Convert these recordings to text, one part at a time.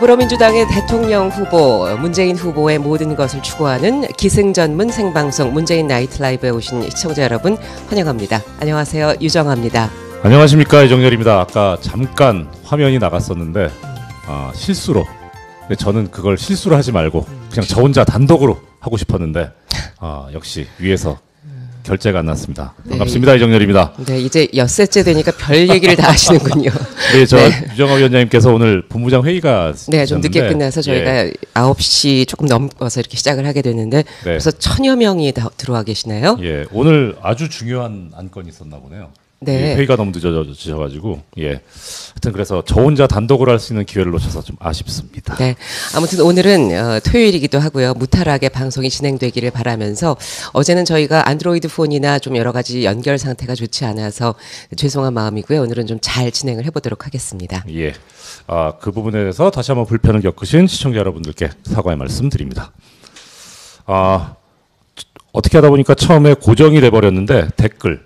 더불어민주당의 대통령 후보 문재인 후보의 모든 것을 추구하는 기승전문 생방송 문재인 나이트 라이브에 오신 시청자 여러분 환영합니다. 안녕하세요. 유정아입니다. 안녕하십니까, 이정열입니다. 아까 잠깐 화면이 나갔었는데 실수로. 근데 저는 그걸 실수로 하지 말고 그냥 저 혼자 단독으로 하고 싶었는데 역시 위에서 결제가 안 났습니다. 반갑습니다. 네. 이정열입니다. 네, 이제 엿새째 되니까 별 얘기를 다 하시는군요. 네, 유정아 위원장님께서 오늘 본부장 회의가 네, 좀 늦게 끝나서 저희가 9시 조금 넘어서 이렇게 시작을 하게 됐는데 벌써 1000여 명이 다 들어와 계시나요? 예, 오늘 아주 중요한 안건이 있었나 보네요. 네. 회의가 너무 늦어져가지고 하여튼 그래서 저 혼자 단독으로 할 수 있는 기회를 놓쳐서 좀 아쉽습니다. 네, 아무튼 오늘은 토요일이기도 하고요. 무탈하게 방송이 진행되기를 바라면서 어제는 저희가 안드로이드 폰이나 좀 여러 가지 연결 상태가 좋지 않아서 죄송한 마음이고요. 오늘은 좀 잘 진행을 해보도록 하겠습니다. 예, 그 부분에 대해서 다시 한번 불편을 겪으신 시청자 여러분들께 사과의 말씀드립니다. 어떻게 하다 보니까 처음에 고정이 돼버렸는데 댓글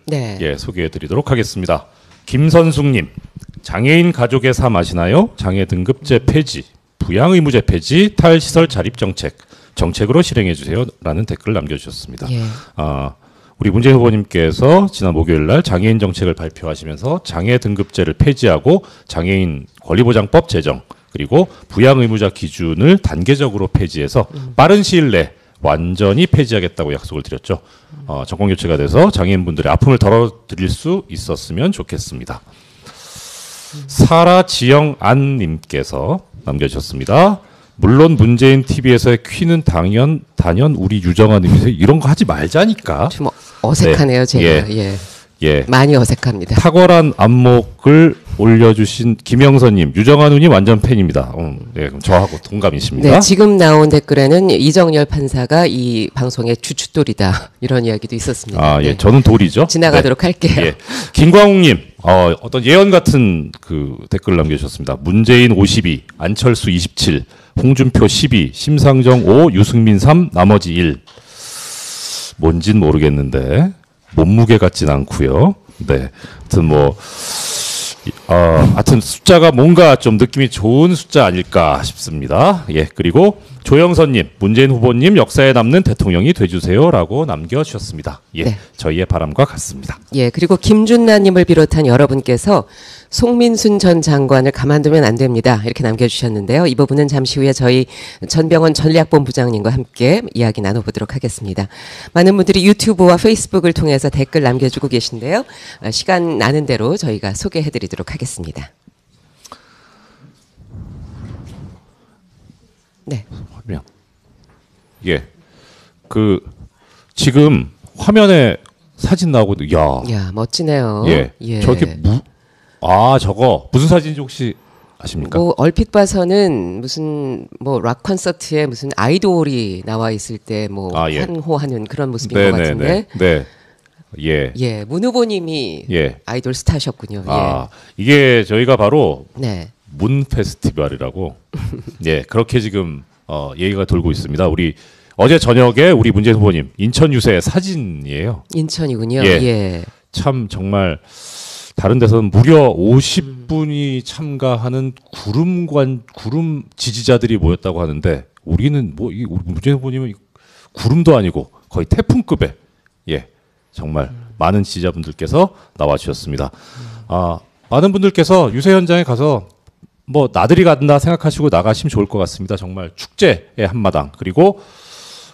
소개해드리도록 하겠습니다. 김선숙님, 장애인 가족의 삶 아시나요? 장애 등급제 폐지, 부양 의무제 폐지, 탈시설 자립 정책으로 실행해주세요 라는 댓글을 남겨주셨습니다. 예. 우리 문재인 후보님께서 지난 목요일날 장애인 정책을 발표하시면서 장애 등급제를 폐지하고 장애인 권리보장법 제정 그리고 부양 의무자 기준을 단계적으로 폐지해서 빠른 시일 내 완전히 폐지하겠다고 약속을 드렸죠. 정권 교체가 돼서 장애인분들의 아픔을 덜어드릴 수 있었으면 좋겠습니다. 사라지영안님께서 남겨주셨습니다. 물론 문재인 TV에서의 퀴는 단연 우리 유정아님이세요. 이런 거 하지 말자니까. 좀 어색하네요, 제가. 예. 많이 어색합니다. 탁월한 안목을 올려주신 김영선님, 유정아 누님 완전 팬입니다. 그럼 저하고 동감이십니다. 네, 지금 나온 댓글에는 이정열 판사가 이 방송의 주춧돌이다 이런 이야기도 있었습니다. 예, 저는 돌이죠. 지나가도록 할게요. 예. 김광욱님, 어떤 예언 같은 그 댓글을 남겨주셨습니다. 문재인 52, 안철수 27, 홍준표 12, 심상정 5, 유승민 3, 나머지 1. 뭔진 모르겠는데 몸무게 같진 않고요. 네, 하여튼 숫자가 뭔가 좀 느낌이 좋은 숫자 아닐까 싶습니다. 예, 그리고 조영선님, 문재인 후보님 역사에 남는 대통령이 돼주세요라고 남겨주셨습니다. 예, 네. 저희의 바람과 같습니다. 예, 그리고 김준나님을 비롯한 여러분께서 송민순 전 장관을 가만두면 안 됩니다. 이렇게 남겨주셨는데요. 이 부분은 잠시 후에 저희 전병헌 전략본부장님과 함께 이야기 나눠보도록 하겠습니다. 많은 분들이 유튜브와 페이스북을 통해서 댓글 남겨주고 계신데요. 시간 나는 대로 저희가 소개해드리도록 하겠습니다. 네. 화면. 예. 지금 화면에 사진 나오고, 야, 멋지네요. 예. 저게 저거 무슨 사진인지 혹시 아십니까? 얼핏 봐서는 무슨 락 콘서트에 무슨 아이돌이 나와 있을 때 환호하는 그런 모습인 것 같은데. 네. 예, 문 후보님이 아이돌 스타셨군요. 이게 저희가 바로 문 페스티벌이라고 그렇게 지금 얘기가 돌고 있습니다. 우리 어제 저녁에 우리 문재인 후보님 인천 유세 사진이에요. 인천이군요. 예. 참 정말 다른 데서는 무려 50분이 참가하는 구름 지지자들이 모였다고 하는데 우리는 우리 문재인 후보님은 구름도 아니고 거의 태풍급의 정말 많은 지지자분들께서 나와 주셨습니다. 많은 분들께서 유세 현장에 가서 나들이 간다 생각하시고 나가시면 좋을 것 같습니다. 정말 축제의 한마당. 그리고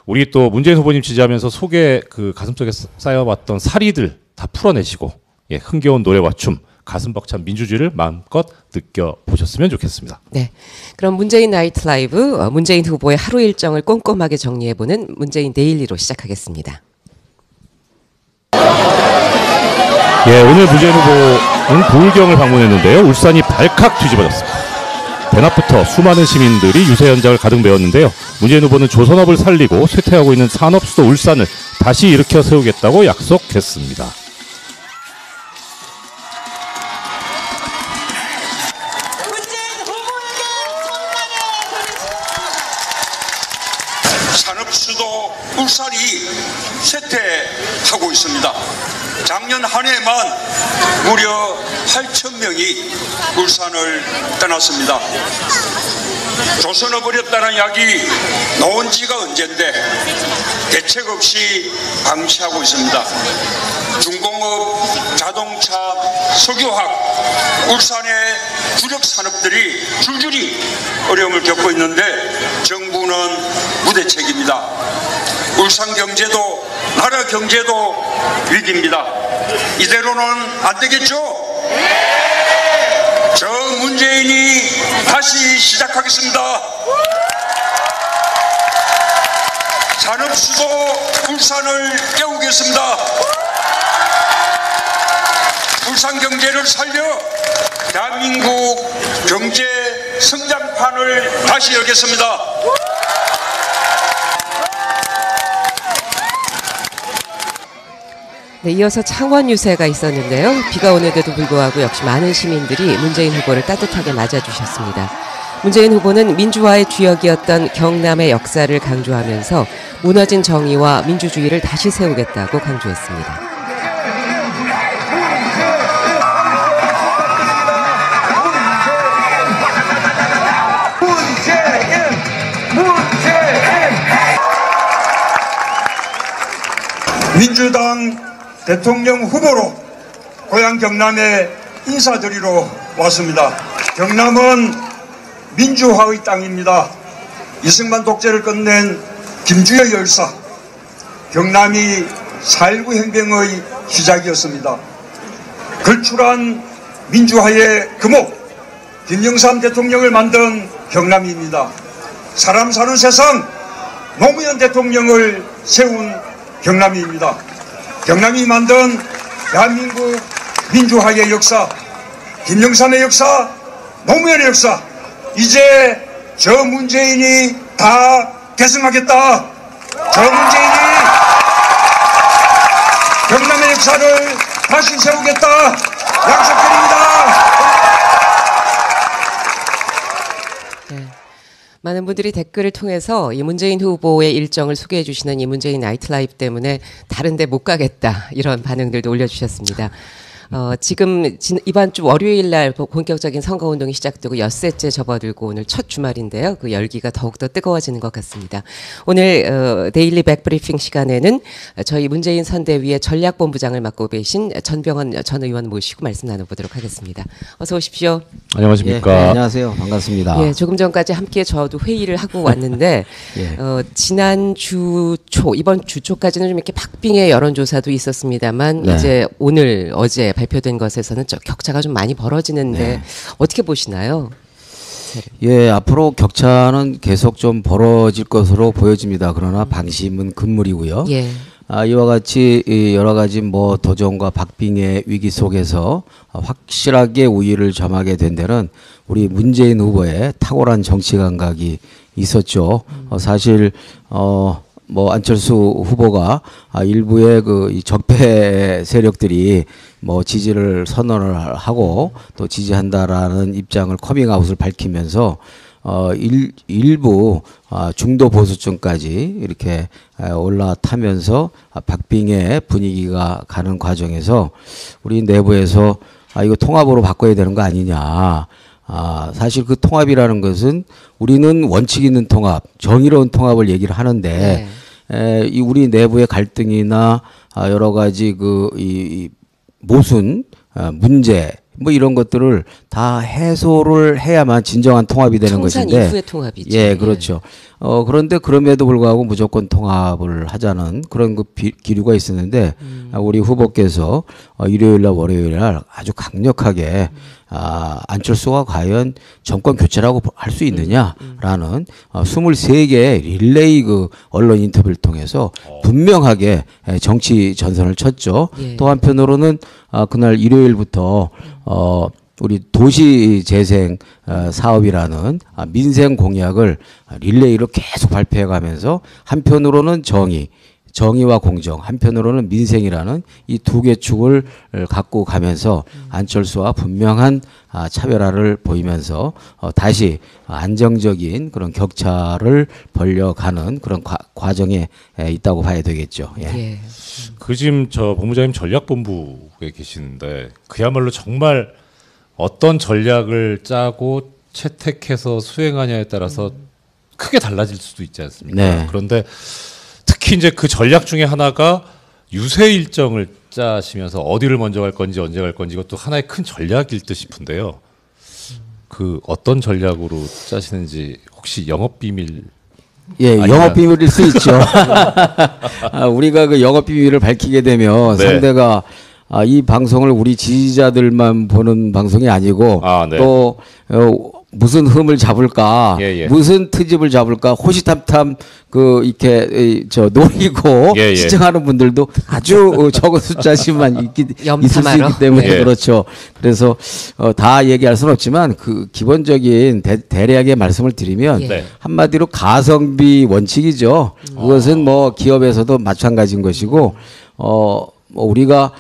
우리 또 문재인 후보님 지지하면서 속에 가슴속에 쌓여왔던 사리들 다 풀어내시고 흥겨운 노래와 춤, 가슴 벅찬 민주주의를 마음껏 느껴보셨으면 좋겠습니다. 네, 그럼 문재인 나이트 라이브 문재인 후보의 하루 일정을 꼼꼼하게 정리해보는 문재인 데일리로 시작하겠습니다. 오늘 문재인 후보는 부울경을 방문했는데요. 울산이 발칵 뒤집어졌습니다. 대낮부터 수많은 시민들이 유세 현장을 가득 메웠는데요. 문재인 후보는 조선업을 살리고 쇠퇴하고 있는 산업수도 울산을 다시 일으켜 세우겠다고 약속했습니다. 산업수도 울산이 쇠퇴하고 있습니다. 작년 한 해만 무려 8,000명이 울산을 떠났습니다. 조선해버렸다는 이야기 나온 지가 언젠데 대책 없이 방치하고 있습니다. 중공업, 자동차, 석유화학, 울산의 주력 산업들이 줄줄이 어려움을 겪고 있는데 정부는 무대책입니다. 울산 경제도 나라 경제도 위기입니다. 이대로는 안 되겠죠? 저 문재인이 다시 시작하겠습니다. 산업수도 울산을 깨우겠습니다. 울산 경제를 살려 대한민국 경제 성장판을 다시 열겠습니다. 네, 이어서 창원 유세가 있었는데요. 비가 오는데도 불구하고 역시 많은 시민들이 문재인 후보를 따뜻하게 맞아주셨습니다. 문재인 후보는 민주화의 주역이었던 경남의 역사를 강조하면서 무너진 정의와 민주주의를 다시 세우겠다고 강조했습니다. 민주당 대통령 후보로 고향 경남에 인사드리러 왔습니다. 경남은 민주화의 땅입니다. 이승만 독재를 끝낸 김주혁 열사, 경남이 4.19 혁명의 시작이었습니다. 걸출한 민주화의 금옥, 김영삼 대통령을 만든 경남입니다. 사람 사는 세상, 노무현 대통령을 세운 경남입니다. 경남이 만든 대한민국 민주화의 역사, 김영삼의 역사, 노무현의 역사, 이제 저 문재인이 다 계승하겠다. 저 문재인이 경남의 역사를 다시 세우겠다. 약속드립니다. 많은 분들이 댓글을 통해서 이 문재인 후보의 일정을 소개해 주시는 이 문재인 나이트 라이브 때문에 다른 데 못 가겠다 이런 반응들도 올려주셨습니다. 지금 이번 주 월요일 날 본격적인 선거운동이 시작되고 엿새째 접어들고 오늘 첫 주말인데요. 그 열기가 더욱더 뜨거워지는 것 같습니다. 오늘 데일리 백브리핑 시간에는 저희 문재인 선대위의 전략본부장을 맡고 계신 전병헌 전 의원 모시고 말씀 나눠보도록 하겠습니다. 어서 오십시오. 안녕하십니까. 예, 네, 안녕하세요. 반갑습니다. 예, 조금 전까지 함께 저도 회의를 하고 왔는데 예. 지난 주 초, 이번 주 초까지는 좀 이렇게 박빙의 여론조사도 있었습니다만 네. 이제 오늘 어제 발표된 것에서는 격차가 좀 많이 벌어지는데 네. 어떻게 보시나요? 예, 앞으로 격차는 계속 좀 벌어질 것으로 보여집니다. 그러나 방심은 금물이고요. 예. 이와 같이 이 여러 가지 뭐 도전과 박빙의 위기 속에서 확실하게 우위를 점하게 된 데는 우리 문재인 후보의 탁월한 정치 감각이 있었죠. 사실 뭐 안철수 후보가 일부의 이 적폐 세력들이 뭐 지지를 선언을 하고 또 지지한다라는 입장을 커밍아웃을 밝히면서 일부 중도 보수층까지 이렇게 올라타면서 박빙의 분위기가 가는 과정에서 우리 내부에서 이거 통합으로 바꿔야 되는 거 아니냐. 사실 그 통합이라는 것은 우리는 원칙 있는 통합, 정의로운 통합을 얘기를 하는데 이 우리 내부의 갈등이나 여러 가지 이 모순, 문제 뭐 이런 것들을 다 해소를 해야만 진정한 통합이 되는 청산 것인데. 이후의 통합이죠. 예, 그렇죠. 그런데 그럼에도 불구하고 무조건 통합을 하자는 그런 기류가 있었는데 우리 후보께서 일요일 날 월요일 날 아주 강력하게 안철수가 과연 정권 교체라고 할 수 있느냐라는 23개의 릴레이 언론 인터뷰를 통해서 분명하게 정치 전선을 쳤죠. 예. 또 한편으로는 그날 일요일부터 우리 도시재생 사업이라는 민생 공약을 릴레이로 계속 발표해 가면서 한편으로는 정의와 공정, 한편으로는 민생이라는 이 두 개 축을 갖고 가면서 안철수와 분명한 차별화를 보이면서 다시 안정적인 그런 격차를 벌려가는 그런 과정에 있다고 봐야 되겠죠. 예. 예. 그 지금 저 본부장님 전략본부에 계시는데 그야말로 정말 어떤 전략을 짜고 채택해서 수행하냐에 따라서 크게 달라질 수도 있지 않습니까? 네. 그런데 특히 이제 그 전략 중에 하나가 유세 일정을 짜시면서 어디를 먼저 갈 건지 언제 갈 건지 이것도 하나의 큰 전략일 듯 싶은데요. 그 어떤 전략으로 짜시는지 혹시 영업 비밀? 예, 아니면- 영업 비밀일 수 있죠. 우리가 그 영업 비밀을 밝히게 되면 네. 상대가 이 방송을 우리 지지자들만 보는 방송이 아니고 아, 네. 또 무슨 흠을 잡을까, 예, 예. 무슨 트집을 잡을까 호시탐탐 이렇게 노리고 예, 예. 시청하는 분들도 아주 적은 숫자씩만 있을 수 염탐하러? 있기 때문에 예. 그렇죠. 그래서 다 얘기할 수는 없지만 그 기본적인 대략의 말씀을 드리면 예. 네. 한마디로 가성비 원칙이죠. 그것은 뭐 기업에서도 마찬가지인 것이고 뭐 우리가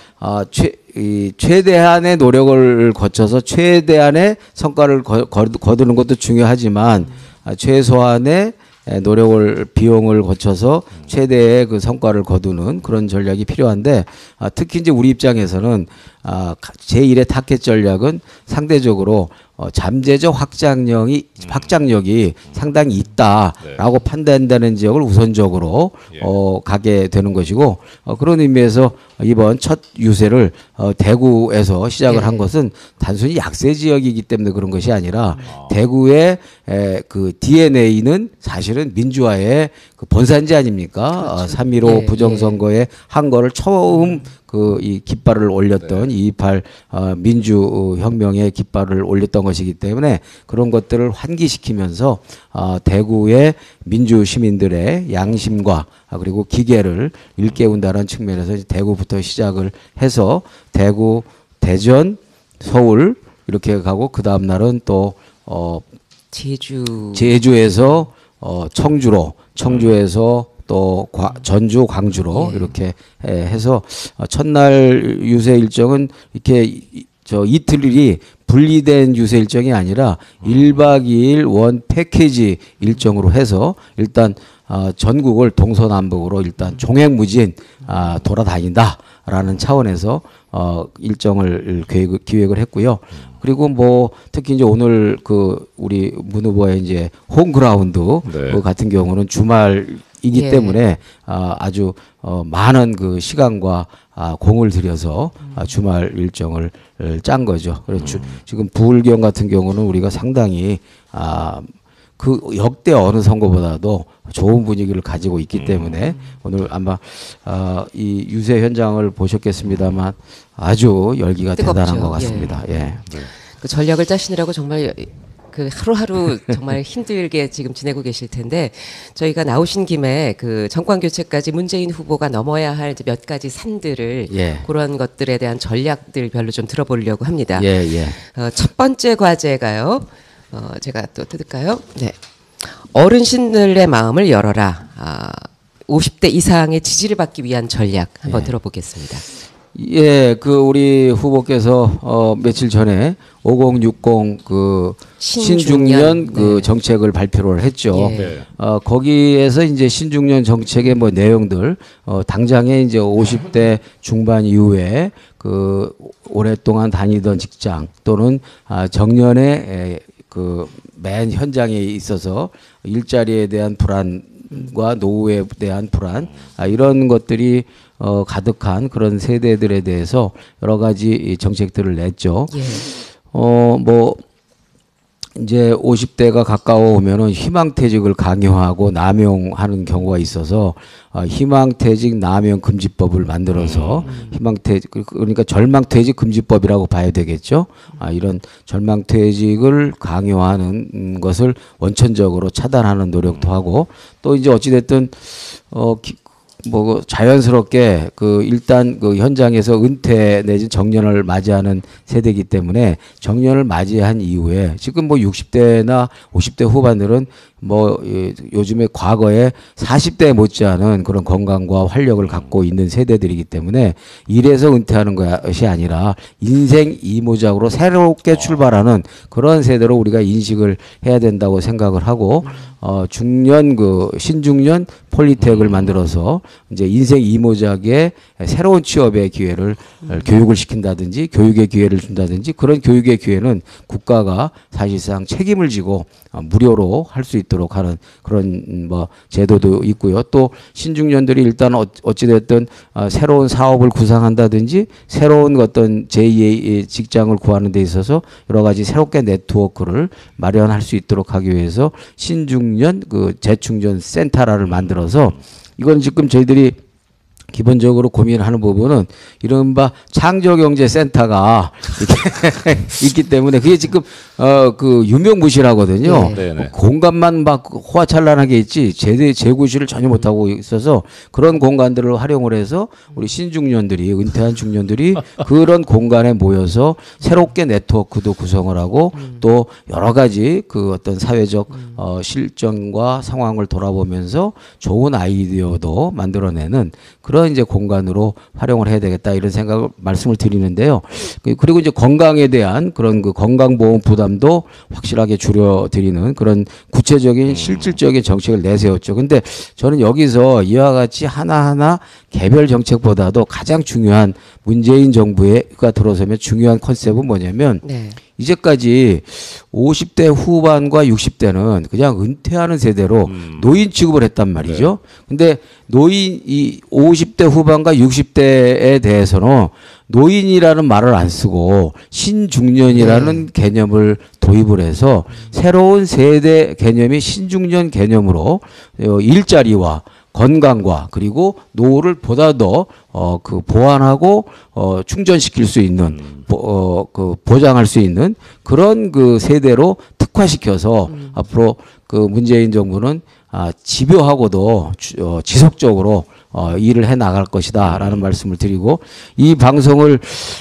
최대한의 노력을 거쳐서 최대한의 성과를 거두는 것도 중요하지만 최소한의 비용을 거쳐서 최대의 그 성과를 거두는 그런 전략이 필요한데 특히 이제 우리 입장에서는 제1의 타켓 전략은 상대적으로 잠재적 확장력이 상당히 있다라고 판단되는 지역을 우선적으로 예. 가게 되는 것이고 그런 의미에서 이번 첫 유세를 대구에서 시작을 예. 한 것은 단순히 약세 지역이기 때문에 그런 것이 아니라 대구의 그 DNA는 사실은 민주화의 그 본산지 아닙니까? 3.15 예, 부정선거에 한 거를 처음 이 깃발을 올렸던 2.28 민주혁명의 깃발을 올렸던 것이기 때문에 그런 것들을 환기시키면서 대구의 민주 시민들의 양심과 그리고 기계를 일깨운다는 측면에서 대구부터 시작을 해서 대구, 대전, 서울 이렇게 가고 그 다음 날은 또 제주에서 청주에서 또 전주, 광주로 예. 이렇게 해서 첫날 유세 일정은 이렇게 이틀이 분리된 유세 일정이 아니라 1박 2일 원 패키지 일정으로 해서 일단 전국을 동서남북으로 일단 종횡무진 돌아다닌다라는 차원에서 일정을 기획을 했고요. 그리고 뭐 특히 이제 오늘 우리 문 후보의 이제 홈그라운드 네. 같은 경우는 주말이기 예. 때문에 아주 많은 그 시간과 공을 들여서 주말 일정을 짠 거죠. 그래서 지금 부울경 같은 경우는 우리가 상당히 그 역대 어느 선거보다도 좋은 분위기를 가지고 있기 때문에 오늘 아마 이 유세 현장을 보셨겠습니다만 아주 열기가 뜨겁죠. 대단한 것 같습니다. 예. 그 전략을 짜시느라고 정말 그 하루하루 정말 힘들게 지금 지내고 계실 텐데 저희가 나오신 김에 그 정권 교체까지 문재인 후보가 넘어야 할 이제 몇 가지 산들을 예. 그런 것들에 대한 전략들 별로 좀 들어보려고 합니다. 예, 예. 첫 번째 과제가요. 제가 또 뜯을까요? 네. 어르신들의 마음을 열어라. 50대 이상의 지지를 받기 위한 전략 한번 예. 들어보겠습니다. 예, 우리 후보께서 며칠 전에 5060 신중년 네. 정책을 발표를 했죠. 예. 네. 거기에서 이제 신중년 정책의 뭐 내용들, 당장에 이제 50대 중반 이후에 오랫동안 다니던 직장 또는 정년에 맨 현장에 있어서 일자리에 대한 불안과 노후에 대한 불안, 이런 것들이 가득한 그런 세대들에 대해서 여러 가지 정책들을 냈죠. 예. 뭐 이제 50대가 가까워 오면은 희망퇴직을 강요하고 남용하는 경우가 있어서 희망퇴직 남용 금지법을 만들어서 희망퇴직 그러니까 절망퇴직 금지법이라고 봐야 되겠죠. 이런 절망퇴직을 강요하는 것을 원천적으로 차단하는 노력도 하고 또 이제 어찌 됐든 뭐 자연스럽게 일단 현장에서 은퇴 내지 정년을 맞이하는 세대이기 때문에 정년을 맞이한 이후에 지금 뭐 60대나 50대 후반들은 뭐 요즘에 과거에 40대 못지않은 그런 건강과 활력을 갖고 있는 세대들이기 때문에 이래서 은퇴하는 것이 아니라 인생 이모작으로 새롭게 출발하는 그런 세대로 우리가 인식을 해야 된다고 생각을 하고 중년 신중년 폴리텍을 만들어서 이제 인생 이모작의 새로운 취업의 기회를 교육을 시킨다든지 교육의 기회를 준다든지 그런 교육의 기회는 국가가 사실상 책임을 지고 무료로 할 수 있도록 하는 그런 뭐 제도도 있고요. 또 신중년들이 일단 어찌됐든 새로운 사업을 구상한다든지 새로운 어떤 제2의 직장을 구하는 데 있어서 여러 가지 새롭게 네트워크를 마련할 수 있도록 하기 위해서 신중년 재충전 센터를 만들어서 이건 지금 저희들이 기본적으로 고민하는 부분은 이른바 창조경제센터가 이렇게 있기 때문에 그게 지금 유명무실하거든요. 네. 공간만 막 호화찬란하게 있지 재구실을 전혀 못하고 있어서 그런 공간들을 활용을 해서 우리 신중년들이 은퇴한 중년들이 그런 공간에 모여서 새롭게 네트워크도 구성을 하고 또 여러 가지 어떤 사회적 실정과 상황을 돌아보면서 좋은 아이디어도 만들어내는 그런 이제 공간으로 활용을 해야 되겠다 이런 생각을 말씀을 드리는데요. 그리고 이제 건강에 대한 그런 건강보험 부담도 확실하게 줄여드리는 그런 구체적인 실질적인 정책을 내세웠죠. 근데 저는 여기서 이와 같이 하나하나 개별 정책보다도 가장 중요한 문재인 정부가 들어서면 중요한 컨셉은 뭐냐면 네. 이제까지 50대 후반과 60대는 그냥 은퇴하는 세대로 노인 취급을 했단 말이죠. 근데 이 50대 후반과 60대에 대해서는 노인이라는 말을 안 쓰고 신중년이라는 개념을 도입을 해서 새로운 세대 개념이 신중년 개념으로 일자리와 건강과 그리고 노후를 보다 더 보완하고 충전시킬 수 있는 보장할 수 있는 그런 세대로 특화시켜서 앞으로 문재인 정부는 집요하고도 지속적으로 일을 해 나갈 것이다라는 말씀을 드리고 이 방송을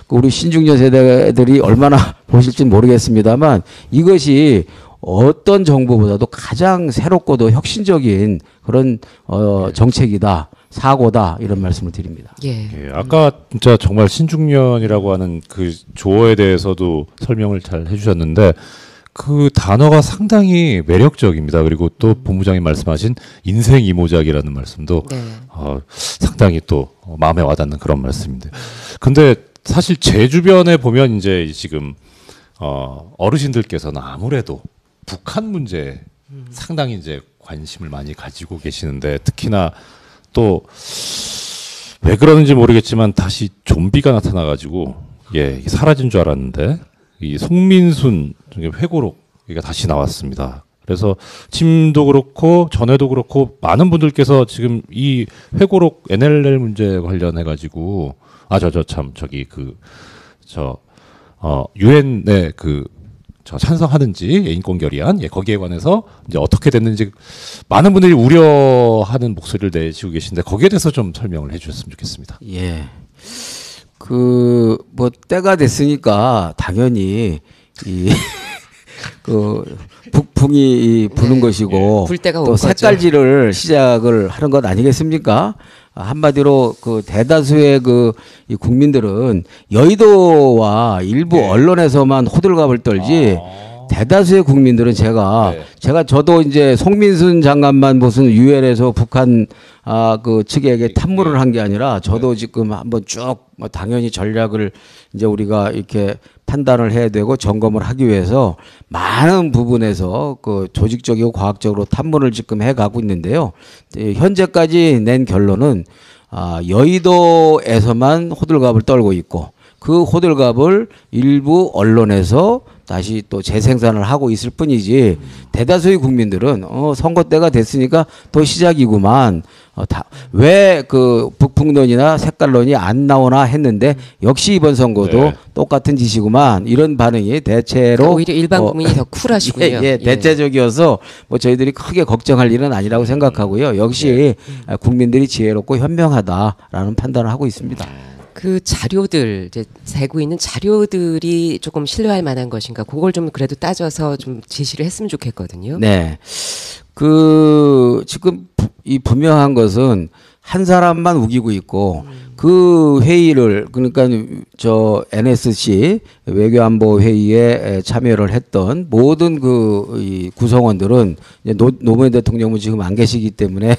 우리 신중년 세대들이 얼마나 보실지 모르겠습니다만 이것이 어떤 정부보다도 가장 새롭고도 혁신적인 그런 정책이다, 사고다 이런 말씀을 드립니다. 예. 아까 진짜 정말 신중년이라고 하는 그 조어에 대해서도 설명을 잘 해주셨는데 그 단어가 상당히 매력적입니다. 그리고 또 본부장님 말씀하신 인생 이모작이라는 말씀도 네. 상당히 또 마음에 와닿는 그런 말씀인데. 근데 사실 제 주변에 보면 이제 지금 어르신들께서는 아무래도 북한 문제에 상당히 이제 관심을 많이 가지고 계시는데 특히나 또 왜 그러는지 모르겠지만 다시 좀비가 나타나가지고 사라진 줄 알았는데 이 송민순 회고록이 다시 나왔습니다. 그래서 침도 그렇고 전에도 그렇고 많은 분들께서 지금 이 회고록 NLL 문제 관련해 가지고 유엔에 찬성하는지 인권 결의안 거기에 관해서 이제 어떻게 됐는지 많은 분들이 우려하는 목소리를 내시고 계신데 거기에 대해서 좀 설명을 해주셨으면 좋겠습니다. 예. 때가 됐으니까 당연히 북풍이 부는 것이고 불 때가 온 또 거죠. 색깔질을 시작을 하는 것 아니겠습니까? 한마디로 대다수의 이 국민들은 여의도와 일부 언론에서만 호들갑을 떨지 대다수의 국민들은 저도 이제 송민순 장관만 무슨 유엔에서 북한 측에게 탐문을 한 게 아니라 저도 지금 한번 쭉 당연히 전략을 이제 우리가 이렇게 판단을 해야 되고 점검을 하기 위해서 많은 부분에서 조직적이고 과학적으로 탐문을 지금 해가고 있는데요. 현재까지 낸 결론은 여의도에서만 호들갑을 떨고 있고 그 호들갑을 일부 언론에서 다시 또 재생산을 하고 있을 뿐이지 대다수의 국민들은 선거 때가 됐으니까 또 시작이구만. 왜 북풍론이나 색깔론이 안 나오나 했는데 역시 이번 선거도 똑같은 짓이구만. 이런 반응이 대체로 오히려 일반 국민이 더 쿨하시군요. 대체적이어서 저희들이 크게 걱정할 일은 아니라고 생각하고요. 역시 국민들이 지혜롭고 현명하다라는 판단을 하고 있습니다. 그 자료들 이제 되고 있는 자료들이 조금 신뢰할 만한 것인가? 그걸 좀 그래도 따져서 좀 제시를 했으면 좋겠거든요. 네. 지금 이 분명한 것은 한 사람만 우기고 있고 그 회의를 그러니까 저 NSC 외교안보 회의에 참여를 했던 모든 이 구성원들은 이제 노무현 대통령은 지금 안 계시기 때문에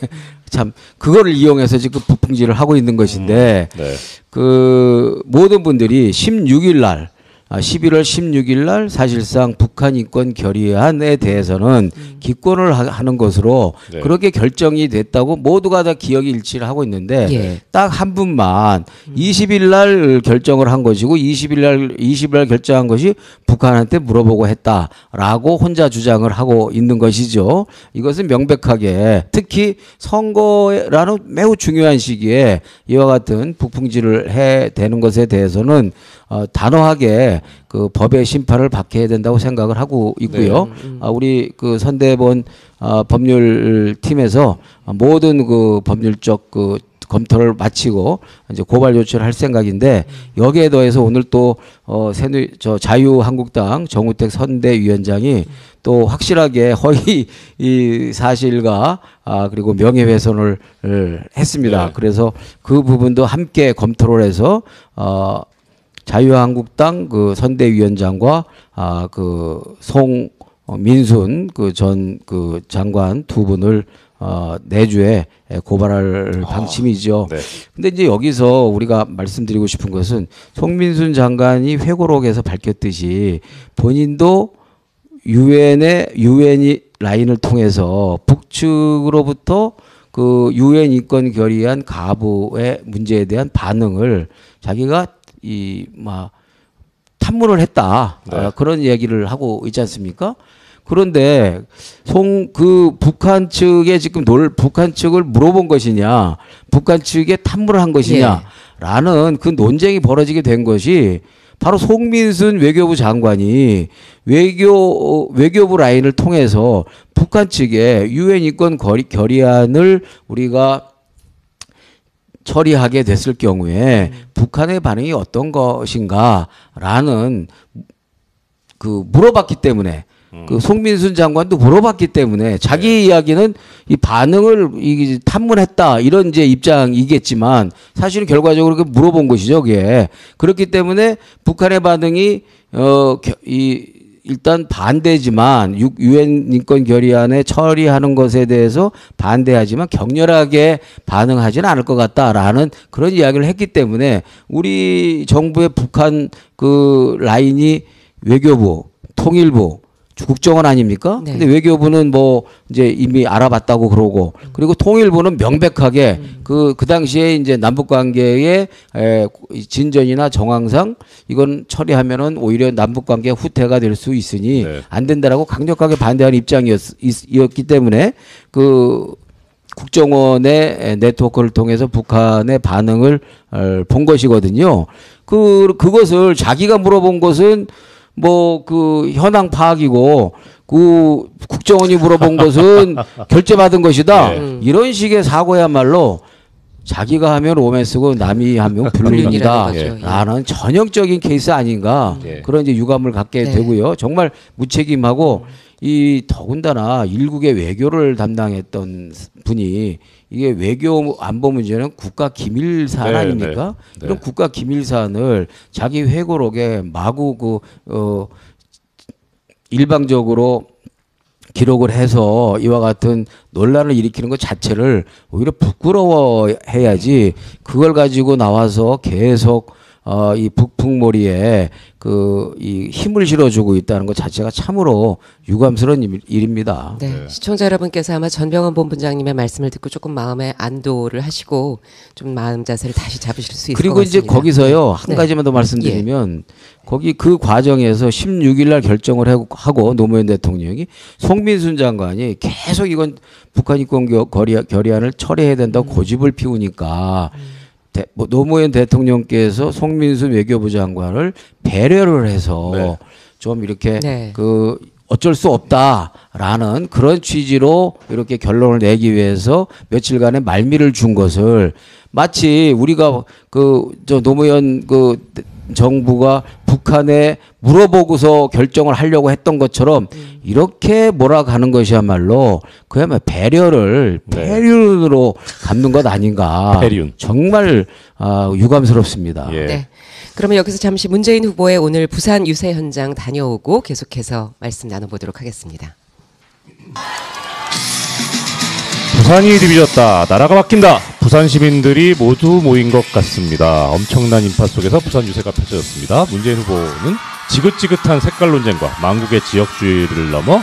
참 그거를 이용해서 지금 부풍질을 하고 있는 것인데 네. 그 모든 분들이 16일 날 11월 16일 날 사실상 북한 인권 결의안에 대해서는 기권을 하는 것으로 네. 그렇게 결정이 됐다고 모두가 다 기억이 일치를 하고 있는데 예. 딱 한 분만 20일 날 결정을 한 것이고 20일 날 결정한 것이 북한한테 물어보고 했다라고 혼자 주장을 하고 있는 것이죠. 이것은 명백하게 특히 선거라는 매우 중요한 시기에 이와 같은 북풍질을 해 대는 것에 대해서는 단호하게 그 법의 심판을 받게 된다고 생각을 하고 있고요. 우리 그 선대본 법률 팀에서 모든 그 법률적 그 검토를 마치고 이제 고발 요청을 할 생각인데 여기에 더해서 오늘 또 저 자유한국당 정우택 선대위원장이 또 확실하게 허위 이 사실과 그리고 명예훼손을 했습니다. 네. 그래서 그 부분도 함께 검토를 해서 자유한국당 그 선대위원장과 그 송민순 그 전 그 장관 두 분을 내주에 고발할 방침이죠. 네. 근데 이제 여기서 우리가 말씀드리고 싶은 것은 송민순 장관이 회고록에서 밝혔듯이 본인도 유엔이 라인을 통해서 북측으로부터 그 유엔 인권 결의안 가부의 문제에 대한 반응을 자기가 탐문을 했다. 네. 그런 얘기를 하고 있지 않습니까? 그런데 북한 측에 지금 북한 측을 물어본 것이냐, 북한 측에 탐문을 한 것이냐라는 그 논쟁이 벌어지게 된 것이 바로 송민순 외교부 장관이 외교부 라인을 통해서 북한 측에 유엔 인권 결의안을 우리가 처리하게 됐을 경우에 북한의 반응이 어떤 것인가라는 그 물어봤기 때문에 그 송민순 장관도 물어봤기 때문에 자기 이야기는 이 반응을 탐문했다 이런 이제 입장이겠지만 사실은 결과적으로 그 물어본 것이죠, 그게. 그렇기 때문에 북한의 반응이 일단 반대지만 유엔 인권 결의안에 처리하는 것에 대해서 반대하지만 격렬하게 반응하지는 않을 것 같다라는 그런 이야기를 했기 때문에 우리 정부의 북한 그 라인이 외교부, 통일부, 국정원 아닙니까? 네. 근데 외교부는 뭐 이제 이미 알아봤다고 그러고 그리고 통일부는 명백하게 그 당시에 이제 남북 관계의 진전이나 정황상 이건 처리하면은 오히려 남북 관계 후퇴가 될 수 있으니 네. 안 된다라고 강력하게 반대하는 입장이었기 때문에 그 국정원의 네트워크를 통해서 북한의 반응을 본 것이거든요. 그것을 자기가 물어본 것은 뭐 그 현황 파악이고 그 국정원이 물어본 것은 결재받은 것이다. 네. 이런 식의 사고야말로 자기가 하면 로맨스고 남이 하면 불륜이다. 불륜이라는 거죠. 라는 전형적인 케이스 아닌가. 예. 그런 이제 유감을 갖게 네. 되고요. 정말 무책임하고 이 더군다나 일국의 외교를 담당했던 분이 이게 외교 안보 문제는 국가 기밀 사안 네, 아닙니까? 네. 이런 국가 기밀 사안을 자기 회고록에 마구 일방적으로 기록을 해서 이와 같은 논란을 일으키는 것 자체를 오히려 부끄러워해야지 그걸 가지고 나와서 계속 이 북풍몰이에 이 힘을 실어주고 있다는 것 자체가 참으로 유감스러운 일입니다. 네. 네. 시청자 여러분께서 아마 전병헌 본부장님의 말씀을 듣고 조금 마음에 안도를 하시고 좀 마음 자세를 다시 잡으실 수 있을 것 그리고 같습니다. 이제 거기서요 한 네. 가지만 더 말씀드리면 거기 그 과정에서 16일 날 결정을 하고 노무현 대통령이 송민순 장관이 계속 이건 북한 인권 결의안을 처리해야 된다고 고집을 피우니까 노무현 대통령께서 송민순 외교부 장관을 배려를 해서 네. 좀 이렇게 네. 그 어쩔 수 없다라는 그런 취지로 이렇게 결론을 내기 위해서 며칠간의 말미를 준 것을 마치 우리가 노무현 정부가 북한에 물어보고서 결정을 하려고 했던 것처럼 이렇게 몰아가는 것이야말로 그야말로 배륜으로 갚는 것 아닌가. 배륜. 정말 유감스럽습니다. 예. 네. 그러면 여기서 잠시 문재인 후보의 오늘 부산 유세 현장 다녀오고 계속해서 말씀 나눠보도록 하겠습니다. 부산이 뒤비졌다. 나라가 바뀐다. 부산 시민들이 모두 모인 것 같습니다. 엄청난 인파 속에서 부산 유세가 펼쳐졌습니다. 문재인 후보는 지긋지긋한 색깔 논쟁과 망국의 지역주의를 넘어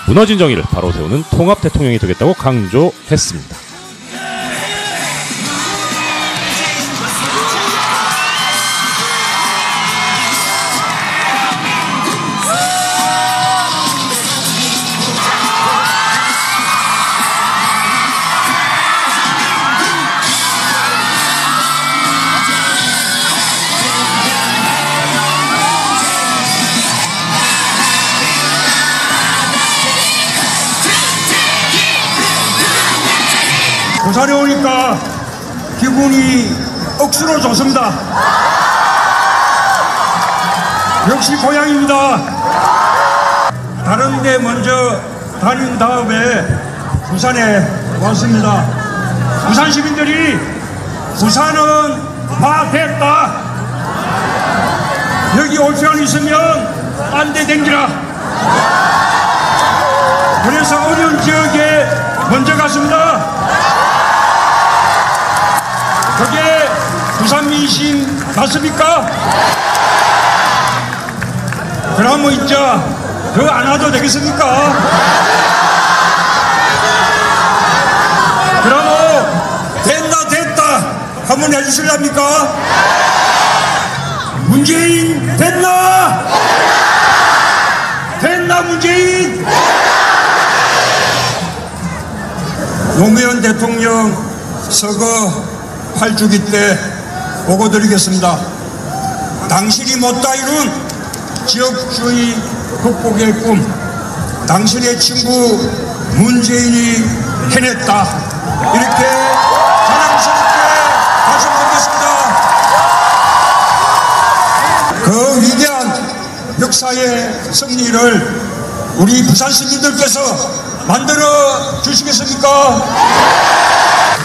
무너진 정의를 바로 세우는 통합 대통령이 되겠다고 강조했습니다. 부산에 오니까 기분이 억수로 좋습니다. 역시 고향입니다. 다른 데 먼저 다닌 다음에 부산에 왔습니다. 부산 시민들이 부산은 다 됐다. 여기 올 시간 있으면 딴 데 댕기라. 그래서 어려운 지역에 먼저 갔습니다. 그게 부산 민심 맞습니까? 그러면 이제 더 안 와도 되겠습니까? 그러면 됐다 한번 해주실랍니까? 문재인 됐나 문재인. 노무현 대통령 서거 8주기 때 보고드리겠습니다. 당신이 못다 이룬 지역주의 극복의 꿈, 당신의 친구 문재인이 해냈다. 이렇게 자랑스럽게 말씀드리겠습니다. 그 위대한 역사의 승리를 우리 부산 시민들께서 만들어 주시겠습니까?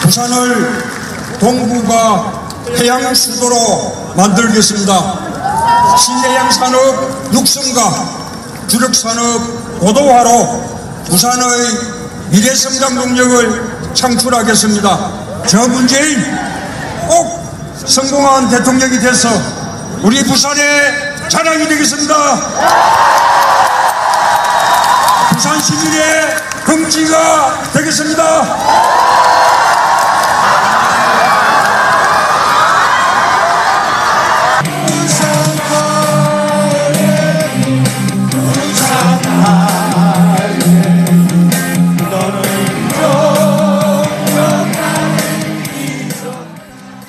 부산을 동북아 해양 수도로 만들겠습니다. 신해양 산업 육성과 주력 산업 고도화로 부산의 미래 성장 동력을 창출하겠습니다. 저 문재인 꼭 성공한 대통령이 돼서 우리 부산의 자랑이 되겠습니다. 부산 시민의 긍지가 되겠습니다.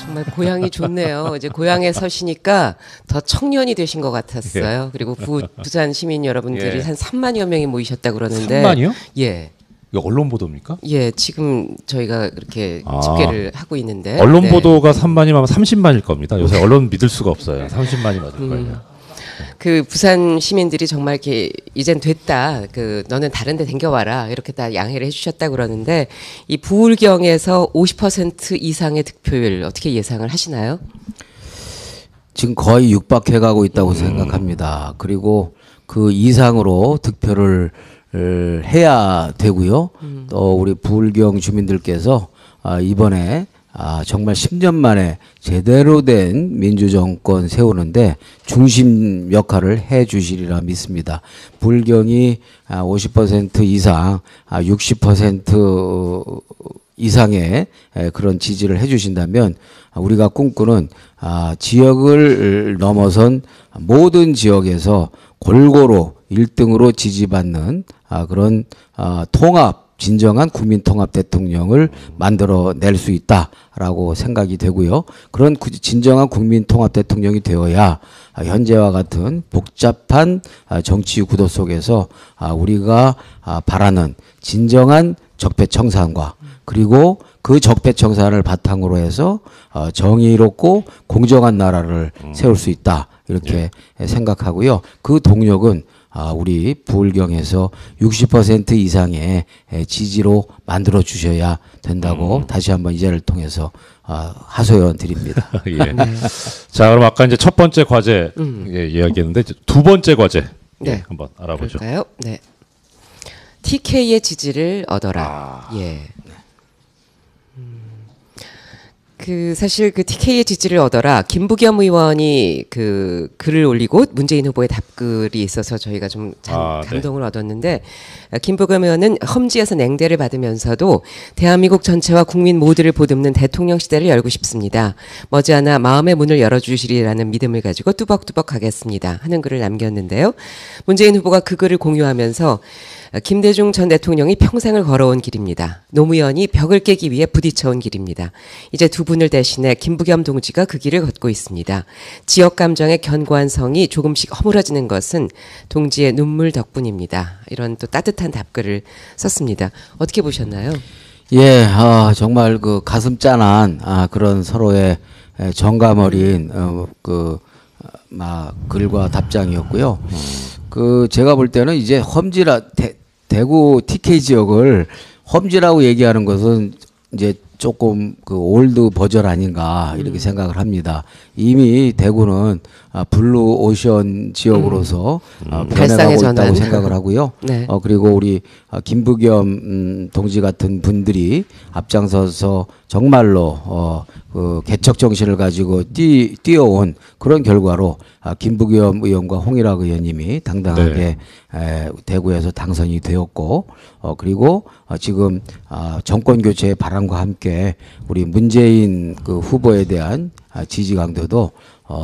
정말 고향이 좋네요. 이제 고향에 서시니까 더 청년이 되신 것 같았어요. 그리고 부산 시민 여러분들이 예. 한 3만여 명이 모이셨다 그러는데 3만이요? 예. 이거 언론 보도입니까? 예, 지금 저희가 그렇게 집계를 하고 있는데 언론 네. 보도가 3만이면 30만일 겁니다. 요새 언론 믿을 수가 없어요. 30만이 맞을 거예요. 그 부산 시민들이 정말 이렇게 이젠 됐다. 너는 다른 데 댕겨와라. 이렇게 다 양해를 해주셨다 그러는데 이 부울경에서 50% 이상의 득표율 어떻게 예상을 하시나요? 지금 거의 육박해 가고 있다고 생각합니다. 그리고 그 이상으로 득표를 해야 되고요. 또 우리 부울경 주민들께서 이번에 정말 10년 만에 제대로 된 민주정권 세우는데 중심 역할을 해 주시리라 믿습니다. 부울경이 50% 이상, 60% 이상의 그런 지지를 해 주신다면 우리가 꿈꾸는 지역을 넘어선 모든 지역에서 골고루 1등으로 지지받는 그런 통합 진정한 국민통합 대통령을 만들어낼 수 있다라고 생각이 되고요. 그런 진정한 국민통합 대통령이 되어야 현재와 같은 복잡한 정치 구도 속에서 우리가 바라는 진정한 적폐청산과 그리고 그 적폐청산을 바탕으로 해서 정의롭고 공정한 나라를 세울 수 있다 이렇게 생각하고요. 그 동력은 우리 부울경에서 60% 이상의 지지로 만들어 주셔야 된다고 다시 한번 이 자리를 통해서 하소연 드립니다. 예. 자, 그럼 아까 이제 첫 번째 과제 예, 이야기했는데 이제 두 번째 과제 네. 예, 한번 알아보죠. 그럴까요? 네. TK의 지지를 얻어라. 예. 사실 그 TK의 지지를 얻어라. 김부겸 의원이 그 글을 올리고 문재인 후보의 답글이 있어서 저희가 좀 네. 감동을 얻었는데, 김부겸 의원은 험지에서 냉대를 받으면서도 대한민국 전체와 국민 모두를 보듬는 대통령 시대를 열고 싶습니다. 머지않아 마음의 문을 열어주시리라는 믿음을 가지고 뚜벅뚜벅 가겠습니다 하는 글을 남겼는데요. 문재인 후보가 그 글을 공유하면서 김대중 전 대통령이 평생을 걸어온 길입니다. 노무현이 벽을 깨기 위해 부딪혀온 길입니다. 이제 두 분을 대신해 김부겸 동지가 그 길을 걷고 있습니다. 지역 감정의 견고한 성이 조금씩 허물어지는 것은 동지의 눈물 덕분입니다. 이런 또 따뜻한 답글을 썼습니다. 어떻게 보셨나요? 예, 정말 그 가슴 짠한 그런 서로의 정감 어린 글과 답장이었고요. 제가 볼 때는 이제 대구 TK 지역을 험지라고 얘기하는 것은 이제 조금 올드 버전 아닌가 이렇게 생각을 합니다. 이미 대구는 블루 오션 지역으로서 변해가고 있다고 생각을 하고요. 네. 그리고 우리 김부겸 동지 같은 분들이 앞장서서 정말로 개척 정신을 가지고 뛰어온 그런 결과로 김부겸 의원과 홍일학 의원님이 당당하게 대구에서 당선이 되었고, 그리고 지금 정권 교체의 바람과 함께 우리 문재인 후보에 대한 지지 강도도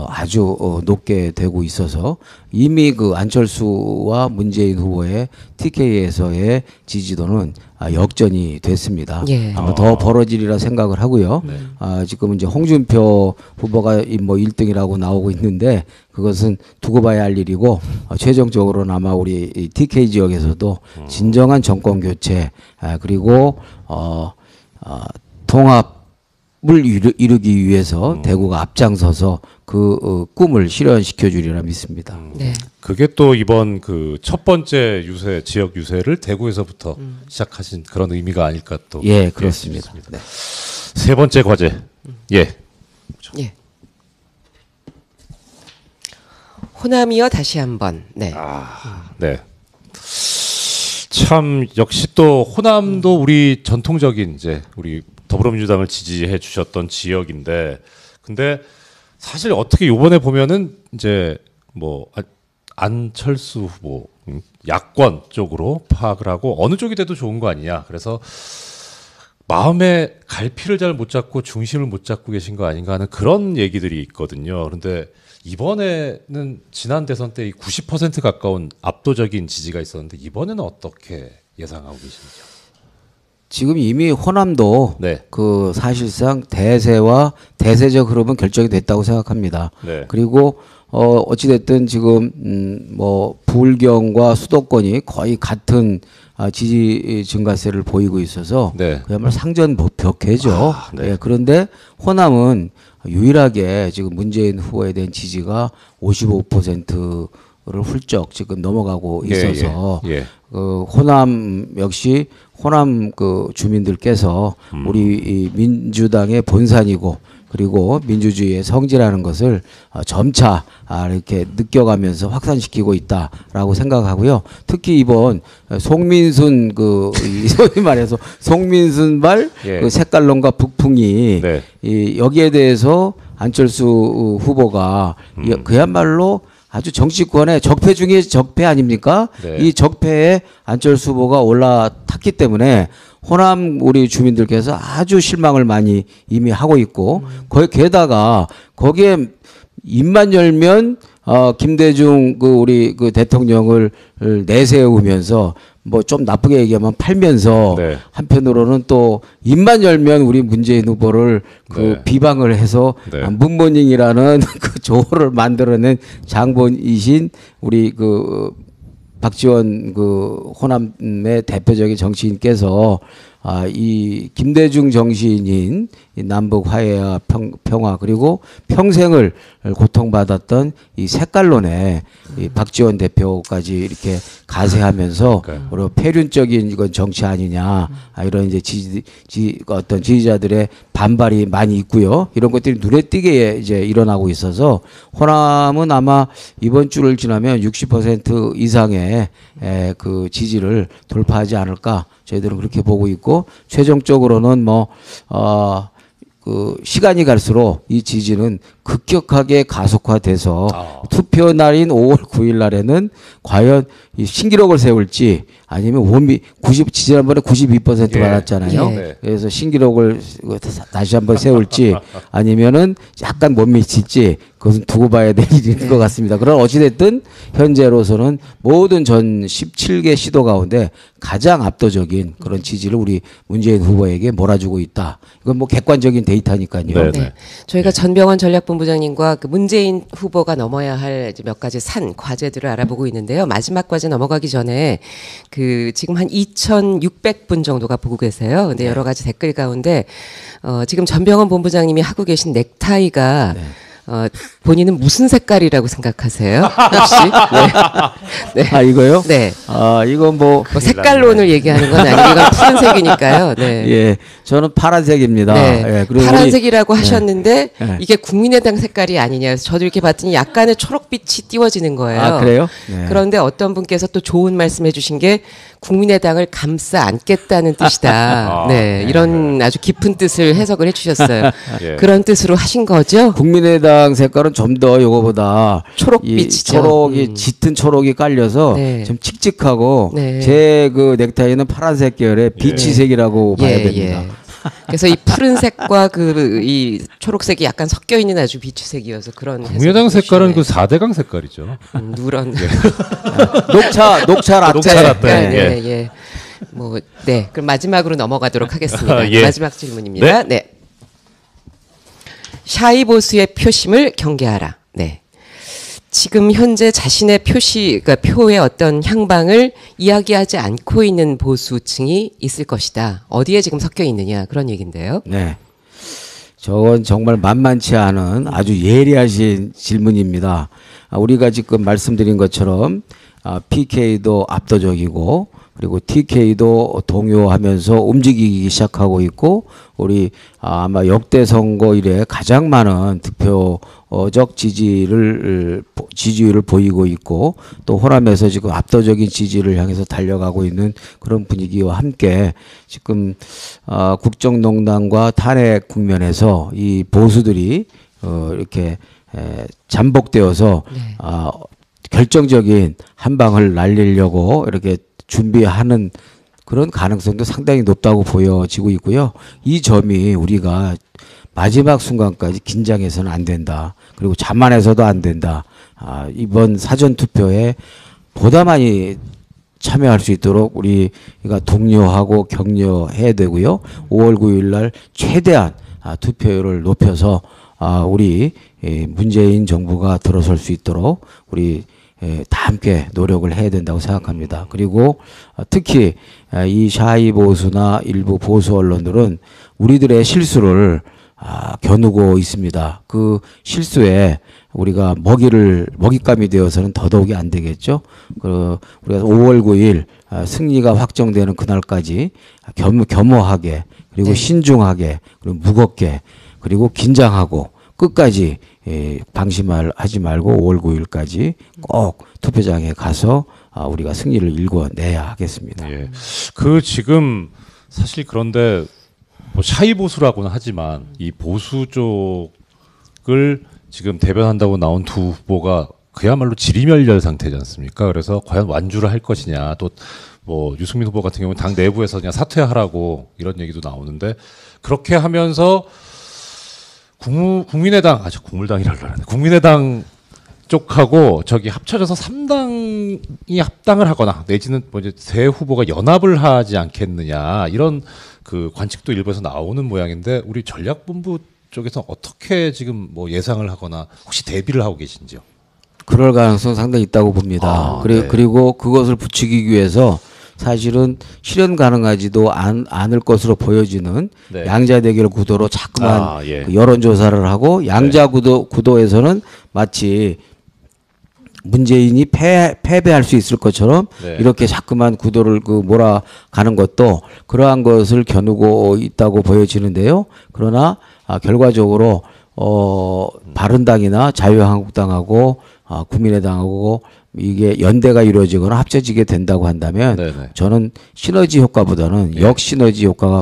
아주 높게 되고 있어서 이미 안철수와 문재인 후보의 TK에서의 지지도는 역전이 됐습니다. 예. 아마 더 벌어지리라 생각을 하고요. 지금 이제 홍준표 후보가 뭐 1등이라고 나오고 있는데 그것은 두고 봐야 할 일이고, 최종적으로는 아마 우리 TK 지역에서도 진정한 정권 교체 그리고 통합을 이루기 위해서 대구가 앞장서서 그 꿈을 실현시켜 주리라 믿습니다. 네. 그게 또 이번 첫 번째 지역 유세를 대구에서부터 시작하신 그런 의미가 아닐까 또. 예, 그렇습니다. 네. 세 번째 과제. 예. 예. 호남이여 다시 한번. 네. 네. 참 역시 또 호남도 우리 전통적인 이제 우리 더불어민주당을 지지해 주셨던 지역인데, 근데 사실 어떻게 요번에 보면은 이제 뭐 안철수 후보 야권 쪽으로 파악을 하고 어느 쪽이 돼도 좋은 거 아니냐. 그래서 마음의 갈피를 잘 못 잡고 중심을 못 잡고 계신 거 아닌가 하는 그런 얘기들이 있거든요. 그런데 이번에는 지난 대선 때 90% 가까운 압도적인 지지가 있었는데 이번에는 어떻게 예상하고 계신지요? 지금 이미 호남도 네. 사실상 대세적 흐름은 결정이 됐다고 생각합니다. 네. 그리고 어찌됐든 지금 뭐 부울경과 수도권이 거의 같은 지지 증가세를 보이고 있어서 네. 그야말로 상전벽해죠. 네. 예, 그런데 호남은 유일하게 지금 문재인 후보에 대한 지지가 55%를 훌쩍 지금 넘어가고 있어서 호남 역시 호남 주민들께서 우리 이 민주당의 본산이고 그리고 민주주의의 성지라는 것을 점차 이렇게 느껴가면서 확산시키고 있다라고 생각하고요. 특히 이번 송민순 소위 말해서 송민순발 색깔론과 북풍이 여기에 대해서 안철수 후보가 그야말로 아주 정치권의 적폐 중에 적폐 아닙니까? 네. 이 적폐에 안철수 후보가 올라탔기 때문에 호남 우리 주민들께서 아주 실망을 많이 이미 하고 있고, 게다가 거기에 입만 열면 김대중 우리 대통령을 내세우면서 뭐 좀 나쁘게 얘기하면 팔면서 네. 한편으로는 또 입만 열면 우리 문재인 후보를 그 네. 비방을 해서 네. 문모닝이라는 그 조어를 만들어낸 장본이신 우리 그 박지원 그 호남의 대표적인 정치인께서 이 김대중 정신인 이 남북 화해와 평화 그리고 평생을 고통받았던 이 색깔론에 이 박지원 대표까지 이렇게 가세하면서 그리고 폐륜적인 이건 정치 아니냐 이런 이제 어떤 지지자들의 반발이 많이 있고요. 이런 것들이 눈에 띄게 이제 일어나고 있어서 호남은 아마 이번 주를 지나면 60% 이상의 그 지지를 돌파하지 않을까 저희들은 그렇게 보고 있고 최종적으로는 그 시간이 갈수록 이 지지는 급격하게 가속화돼서 투표 날인 5월 9일 날에는 과연 이 신기록을 세울지 아니면 지난번에 92% 예. 받았잖아요. 예. 그래서 신기록을 다시 한번 세울지 아니면은 약간 못 미칠지 그것은 두고 봐야 될 일인 것 같습니다. 그러나 어찌됐든 현재로서는 모든 전 17개 시도 가운데 가장 압도적인 그런 지지를 우리 문재인 후보에게 몰아주고 있다. 이건 뭐 객관적인 데이터니까요. 네. 네. 저희가 전병헌 전략본부장님과 그 문재인 후보가 넘어야 할 이제 몇 가지 과제들을 알아보고 있는데요. 마지막 과제 넘어가기 전에 그 지금 한 2,600분 정도가 보고 계세요. 근데 여러 가지 댓글 가운데 지금 전병헌 본부장님이 하고 계신 넥타이가 본인은 무슨 색깔이라고 생각하세요? 혹시? 네. 네. 이거요? 네. 이건 뭐 색깔론을 얘기하는 건 아니고 이건 푸른색이니까요. 네. 예, 저는 파란색입니다. 네. 예, 그리고 파란색이라고 하셨는데 네. 이게 국민의당 색깔이 아니냐. 그래서 저도 이렇게 봤더니 약간의 초록빛이 띄워지는 거예요. 그래요? 네. 그런데 어떤 분께서 또 좋은 말씀 해주신 게 국민의당을 감싸 안겠다는 뜻이다. 네, 이런 아주 깊은 뜻을 해석을 해주셨어요. 예. 그런 뜻으로 하신 거죠? 국민의당 색깔은 좀 더 요거보다 초록빛이죠. 초록이 짙은 초록이 깔려서 네. 좀 칙칙하고 네. 제 그 넥타이는 파란색 계열의 비치색이라고 봐야 됩니다. 그래서 이 푸른색과 그 이 초록색이 약간 섞여 있는 아주 비추색이어서 그런 국민의당 해석을 색깔은 그 해주시네요. 4대강 색깔이죠. 누런 녹차 라떼. 녹차 라떼. 네, 예. 뭐, 네. 그럼 마지막으로 넘어가도록 하겠습니다. 예. 마지막 질문입니다. 네. 샤이 보수의 표심을 경계하라. 네. 지금 현재 자신의 그러니까 표의 어떤 향방을 이야기하지 않고 있는 보수층이 있을 것이다. 어디에 지금 섞여 있느냐 그런 얘기인데요. 네. 저건 정말 만만치 않은 아주 예리하신 질문입니다. 우리가 지금 말씀드린 것처럼 PK도 압도적이고 그리고 TK도 동요하면서 움직이기 시작하고 있고 우리 아마 역대 선거 이래 가장 많은 득표적 지지율을 보이고 있고 또 호남에서 지금 압도적인 지지를 향해서 달려가고 있는 그런 분위기와 함께 지금 국정농단과 탄핵 국면에서 이 보수들이 이렇게 잠복되어서 결정적인 한 방을 날리려고 이렇게 준비하는 그런 가능성도 상당히 높다고 보여지고 있고요. 이 점이 우리가 마지막 순간까지 긴장해서는 안 된다. 그리고 자만해서도 안 된다. 이번 사전투표에 보다 많이 참여할 수 있도록 우리가 독려하고 격려해야 되고요. 5월 9일 날 최대한 투표율을 높여서 우리 문재인 정부가 들어설 수 있도록 우리 다 함께 노력을 해야 된다고 생각합니다. 그리고 특히 이 샤이 보수나 일부 보수 언론들은 우리들의 실수를 겨누고 있습니다. 그 실수에 우리가 먹잇감이 되어서는 더더욱이 안 되겠죠. 우리가 5월 9일 승리가 확정되는 그날까지 겸허하게 그리고 신중하게 그리고 무겁게 그리고 긴장하고 끝까지 방심하지 말고 5월 9일까지 꼭 투표장에 가서 우리가 승리를 일궈내야 하겠습니다. 예. 그 지금 사실 그런데 뭐 샤이 보수라고는 하지만 이 보수 쪽을 지금 대변한다고 나온 두 후보가 그야말로 지리멸렬 상태지 않습니까? 그래서 과연 완주를 할 것이냐 또 뭐 유승민 후보 같은 경우는 당 내부에서 그냥 사퇴하라고 이런 얘기도 나오는데 그렇게 하면서 국민의당 국민의당 쪽하고 저기 합쳐져서 3당이 합당을 하거나 내지는 뭐 이제 세 후보가 연합을 하지 않겠느냐 이런 그 관측도 일부에서 나오는 모양인데 우리 전략본부 쪽에서 어떻게 지금 뭐 예상을 하거나 혹시 대비를 하고 계신지요? 그럴 가능성 상당히 있다고 봅니다. 네. 그리고 그것을 부추기기 위해서 사실은 실현 가능하지도 않을 것으로 보여지는 네. 양자 대결 구도로 자꾸만 예. 그 여론조사를 하고 양자 구도에서는 마치 문재인이 패배할 수 있을 것처럼 네. 이렇게 자꾸만 구도를 그 몰아가는 것도 그러한 것을 겨누고 있다고 보여지는데요. 그러나 결과적으로 바른당이나 자유한국당하고 국민의당하고 이게 연대가 이루어지거나 합쳐지게 된다고 한다면 네네. 저는 시너지 효과보다는 역시너지 효과가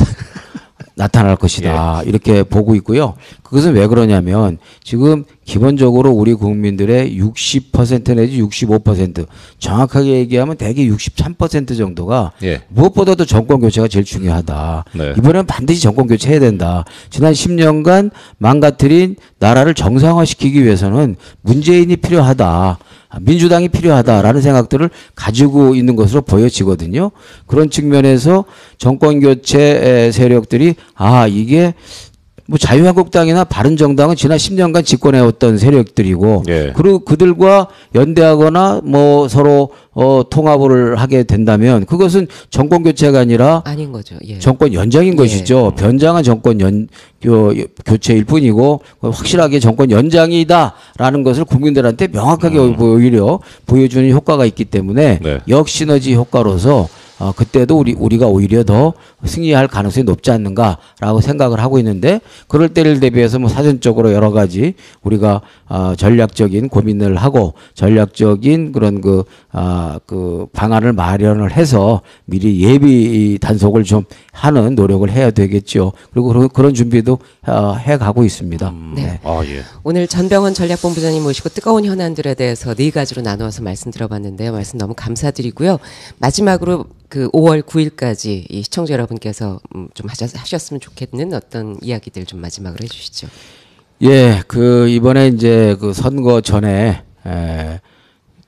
나타날 것이다. 이렇게 보고 있고요. 그것은 왜 그러냐면 지금 기본적으로 우리 국민들의 60% 내지 65% 정확하게 얘기하면 대개 63% 정도가 예. 무엇보다도 정권 교체가 제일 중요하다. 네. 이번엔 반드시 정권 교체해야 된다. 지난 10년간 망가뜨린 나라를 정상화시키기 위해서는 문재인이 필요하다. 민주당이 필요하다라는 생각들을 가지고 있는 것으로 보여지거든요. 그런 측면에서 정권 교체 세력들이 이게 뭐 자유한국당이나 바른정당은 지난 10년간 집권해왔던 세력들이고 예. 그리고 그들과 연대하거나 뭐 서로 통합을 하게 된다면 그것은 정권 교체가 아니라 아닌 거죠. 예. 정권 연장인 것이죠. 변장한 정권 교체일 뿐이고 확실하게 정권 연장이다라는 것을 국민들한테 명확하게 오히려 보여주는 효과가 있기 때문에 네. 역시너지 효과로서 그때도 우리가 오히려 더 승리할 가능성이 높지 않는가라고 생각을 하고 있는데 그럴 때를 대비해서 뭐 사전적으로 여러 가지 우리가 전략적인 고민을 하고 전략적인 그런 그 방안을 마련을 해서 미리 예비 단속을 좀 하는 노력을 해야 되겠죠. 그리고 그런 준비도 해 가고 있습니다. 네. 예. 오늘 전병헌 전략본부장님 모시고 뜨거운 현안들에 대해서 네 가지로 나누어서 말씀 들어봤는데요. 말씀 너무 감사드리고요. 마지막으로 그 5월 9일까지 이 시청자 여러분께서 좀 하셨으면 좋겠는 어떤 이야기들 좀 마지막으로 해주시죠. 예, 이번에 이제 그 선거 전에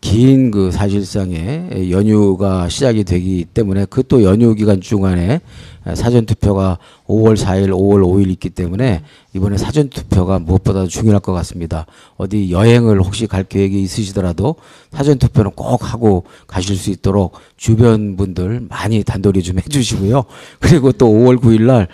긴 그 사실상의 연휴가 시작이 되기 때문에 그 또 연휴 기간 중간에 사전 투표가 5월 4일, 5월 5일 있기 때문에 이번에 사전 투표가 무엇보다도 중요할 것 같습니다. 어디 여행을 혹시 갈 계획이 있으시더라도 사전 투표는 꼭 하고 가실 수 있도록 주변 분들 많이 단도리 좀 해주시고요. 그리고 또 5월 9일 날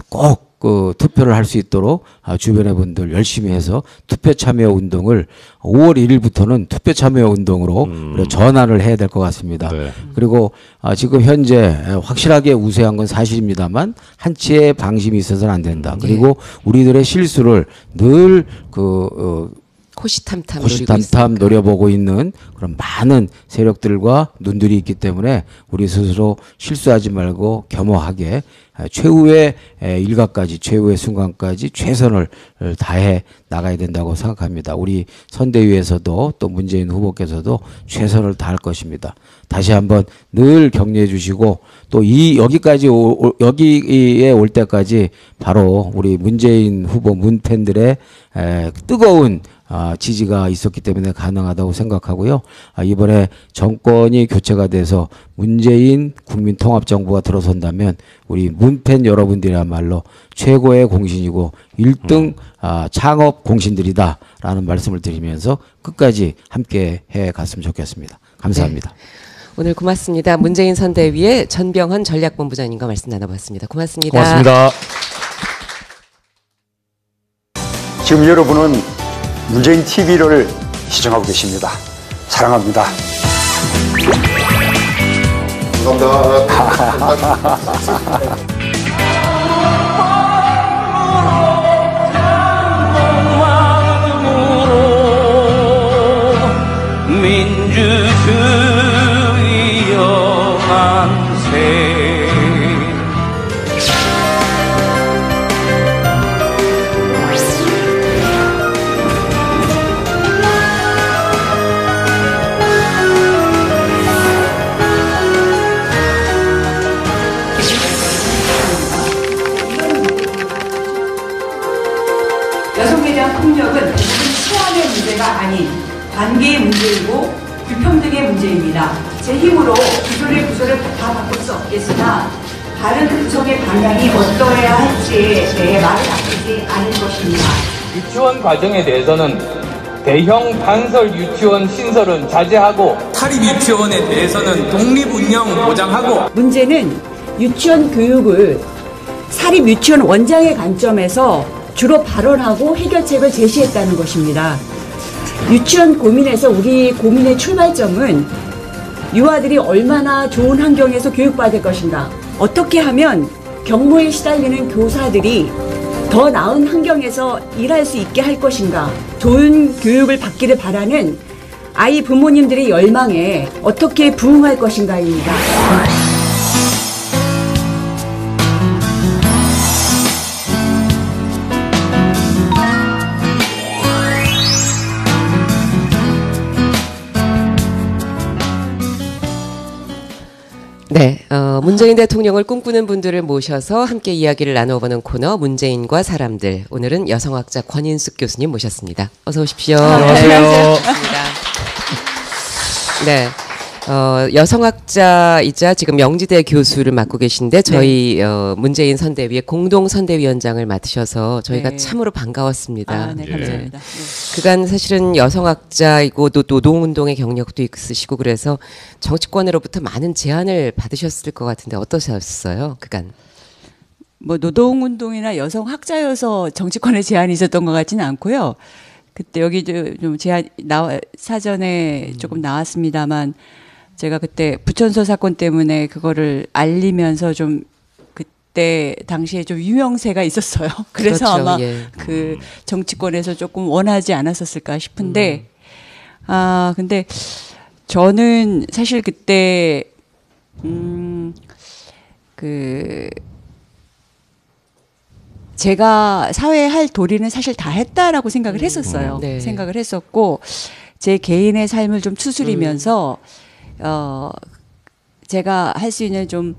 꼭 그 투표를 할 수 있도록 주변의 분들 열심히 해서 투표 참여 운동을 5월 1일부터는 투표 참여 운동으로 전환을 해야 될 것 같습니다. 네. 그리고 지금 현재 확실하게 우세한 건 사실입니다만 한치의 방심이 있어서는 안 된다. 그리고 우리들의 실수를 늘 호시탐탐 노려보고 있는 그런 많은 세력들과 눈들이 있기 때문에 우리 스스로 실수하지 말고 겸허하게 최후의 일각까지 최후의 순간까지 최선을 다해 나가야 된다고 생각합니다. 우리 선대위에서도 또 문재인 후보께서도 최선을 다할 것입니다. 다시 한번 늘 격려해 주시고 또 여기에 올 때까지 바로 우리 문재인 후보 문팬들의 뜨거운 지지가 있었기 때문에 가능하다고 생각하고요. 이번에 정권이 교체가 돼서 문재인 국민통합정부가 들어선다면 우리 문팬 여러분들이야말로 최고의 공신이고 1등 창업 공신들이다라는 말씀을 드리면서 끝까지 함께 해갔으면 좋겠습니다. 감사합니다. 네. 오늘 고맙습니다. 문재인 선대위의 전병헌 전략본부장님과 말씀 나눠봤습니다. 고맙습니다. 고맙습니다. 지금 여러분은 문재인 TV를 시청하고 계십니다. 사랑합니다. 감사합니다. 민주주의 영안세 여성에 대한 폭력은 사안의 문제가 아닌 관계의 문제이고 불평등의 문제입니다. 제 힘으로 구조를 다 바꿀 수 없겠으나 다른 구성의 방향이 어떠해야 할지에 대해 말을 아끼지 않을 것입니다. 유치원 과정에 대해서는 대형 단설 유치원 신설은 자제하고 사립 유치원에 대해서는 독립 운영 보장하고 문제는 유치원 교육을 사립 유치원 원장의 관점에서 주로 발언하고 해결책을 제시했다는 것입니다. 유치원 고민에서 우리 고민의 출발점은 유아들이 얼마나 좋은 환경에서 교육받을 것인가, 어떻게 하면 경무에 시달리는 교사들이 더 나은 환경에서 일할 수 있게 할 것인가, 좋은 교육을 받기를 바라는 아이 부모님들의 열망에 어떻게 부응할 것인가입니다. 네, 문재인 대통령을 꿈꾸는 분들을 모셔서 함께 이야기를 나눠보는 코너 문재인과 사람들. 오늘은 여성학자 권인숙 교수님 모셨습니다. 어서 오십시오. 안녕하세요. 네. 여성학자이자 지금 영지대 교수를 맡고 계신데 저희 문재인 선대위의 공동 선대위원장을 맡으셔서 저희가 네. 참으로 반가웠습니다. 네, 감사합니다. 네. 그간 사실은 여성학자이고 또 노동운동의 경력도 있으시고 그래서 정치권으로부터 많은 제안을 받으셨을 것 같은데 어떠셨어요? 그간? 뭐 노동운동이나 여성학자여서 정치권에 제한이 있었던 것 같지는 않고요. 그때 여기 좀 제한 사전에 조금 나왔습니다만 제가 그때 부천서 사건 때문에 그거를 알리면서 좀 그때 당시에 좀 유명세가 있었어요. 그래서 그렇죠, 아마 예. 그 정치권에서 조금 원하지 않았었을까 싶은데 근데 저는 사실 그때 제가 사회에 할 도리는 사실 다 했다라고 생각을 했었어요. 네. 생각을 했었고 제 개인의 삶을 좀 추스리면서 제가 할 수 있는 좀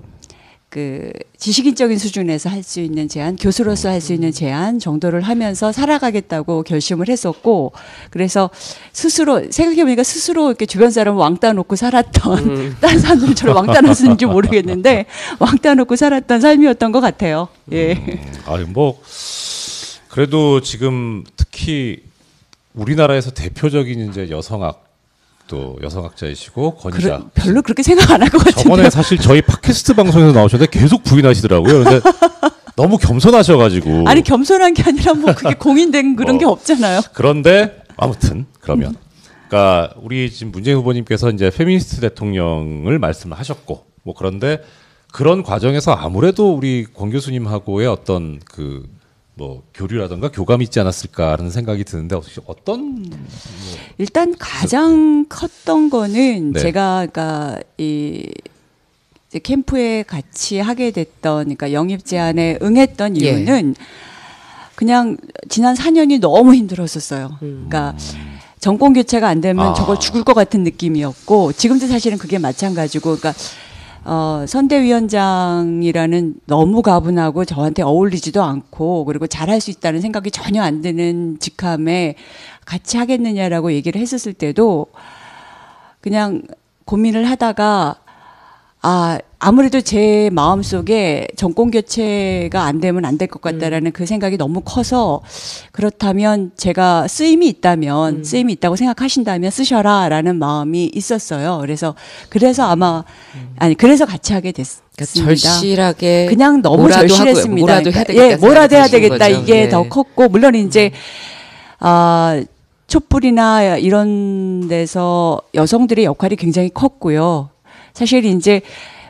그 지식인적인 수준에서 할 수 있는 제안, 교수로서 할 수 있는 제안 정도를 하면서 살아가겠다고 결심을 했었고, 그래서 스스로 생각해보니까 스스로 이렇게 주변 사람을 왕따 놓고 살았던 다른 사람들처럼 왕따 놨는지 모르겠는데 왕따 놓고 살았던 삶이었던 것 같아요. 예. 아니 뭐 그래도 지금 특히 우리나라에서 대표적인 이제 여성학 또 여성학자이시고 권위자. 별로 그렇게 생각 안 할 것 같은데. 저번에 사실 저희 팟캐스트 방송에서 나오셨는데 계속 부인하시더라고요. 근데 너무 겸손하셔가지고. 아니 겸손한 게 아니라 뭐 그게 공인된 그런 게 없잖아요. 그런데 아무튼 그러면, 그러니까 우리 지금 문재인 후보님께서 이제 페미니스트 대통령을 말씀을 하셨고, 뭐 그런데 그런 과정에서 아무래도 우리 권 교수님하고의 어떤 그 뭐 교류라든가 교감이 있지 않았을까라는 생각이 드는데 혹시 어떤 일단 가장 컸던 거는 네. 제가 그러니까 이 이제 캠프에 같이 하게 됐던, 그러니까 영입 제안에 응했던 이유는 그냥 지난 4년이 너무 힘들었었어요. 그러니까 정권 교체가 안 되면 저걸 죽을 것 같은 느낌이었고, 지금도 사실은 그게 마찬가지고, 그러니까 선대위원장이라는 너무 가분하고 저한테 어울리지도 않고 그리고 잘할 수 있다는 생각이 전혀 안 드는 직함에 같이 하겠느냐라고 얘기를 했었을 때도 그냥 고민을 하다가 아무래도 제 마음속에 정권 교체가 안 되면 안 될 것 같다라는 그 생각이 너무 커서, 그렇다면 제가 쓰임이 있다고 생각하신다면 쓰셔라라는 마음이 있었어요. 그래서 아마 그래서 같이 하게 됐습니다. 그러니까 절실하게 그냥 너무 뭐라도 절실했습니다. 뭐라도 해야 그러니까, 되겠다. 뭐라도 해야 생각하신 되겠다. 거죠. 이게 네. 더 컸고, 물론 이제 촛불이나 이런 데서 여성들의 역할이 굉장히 컸고요. 사실 이제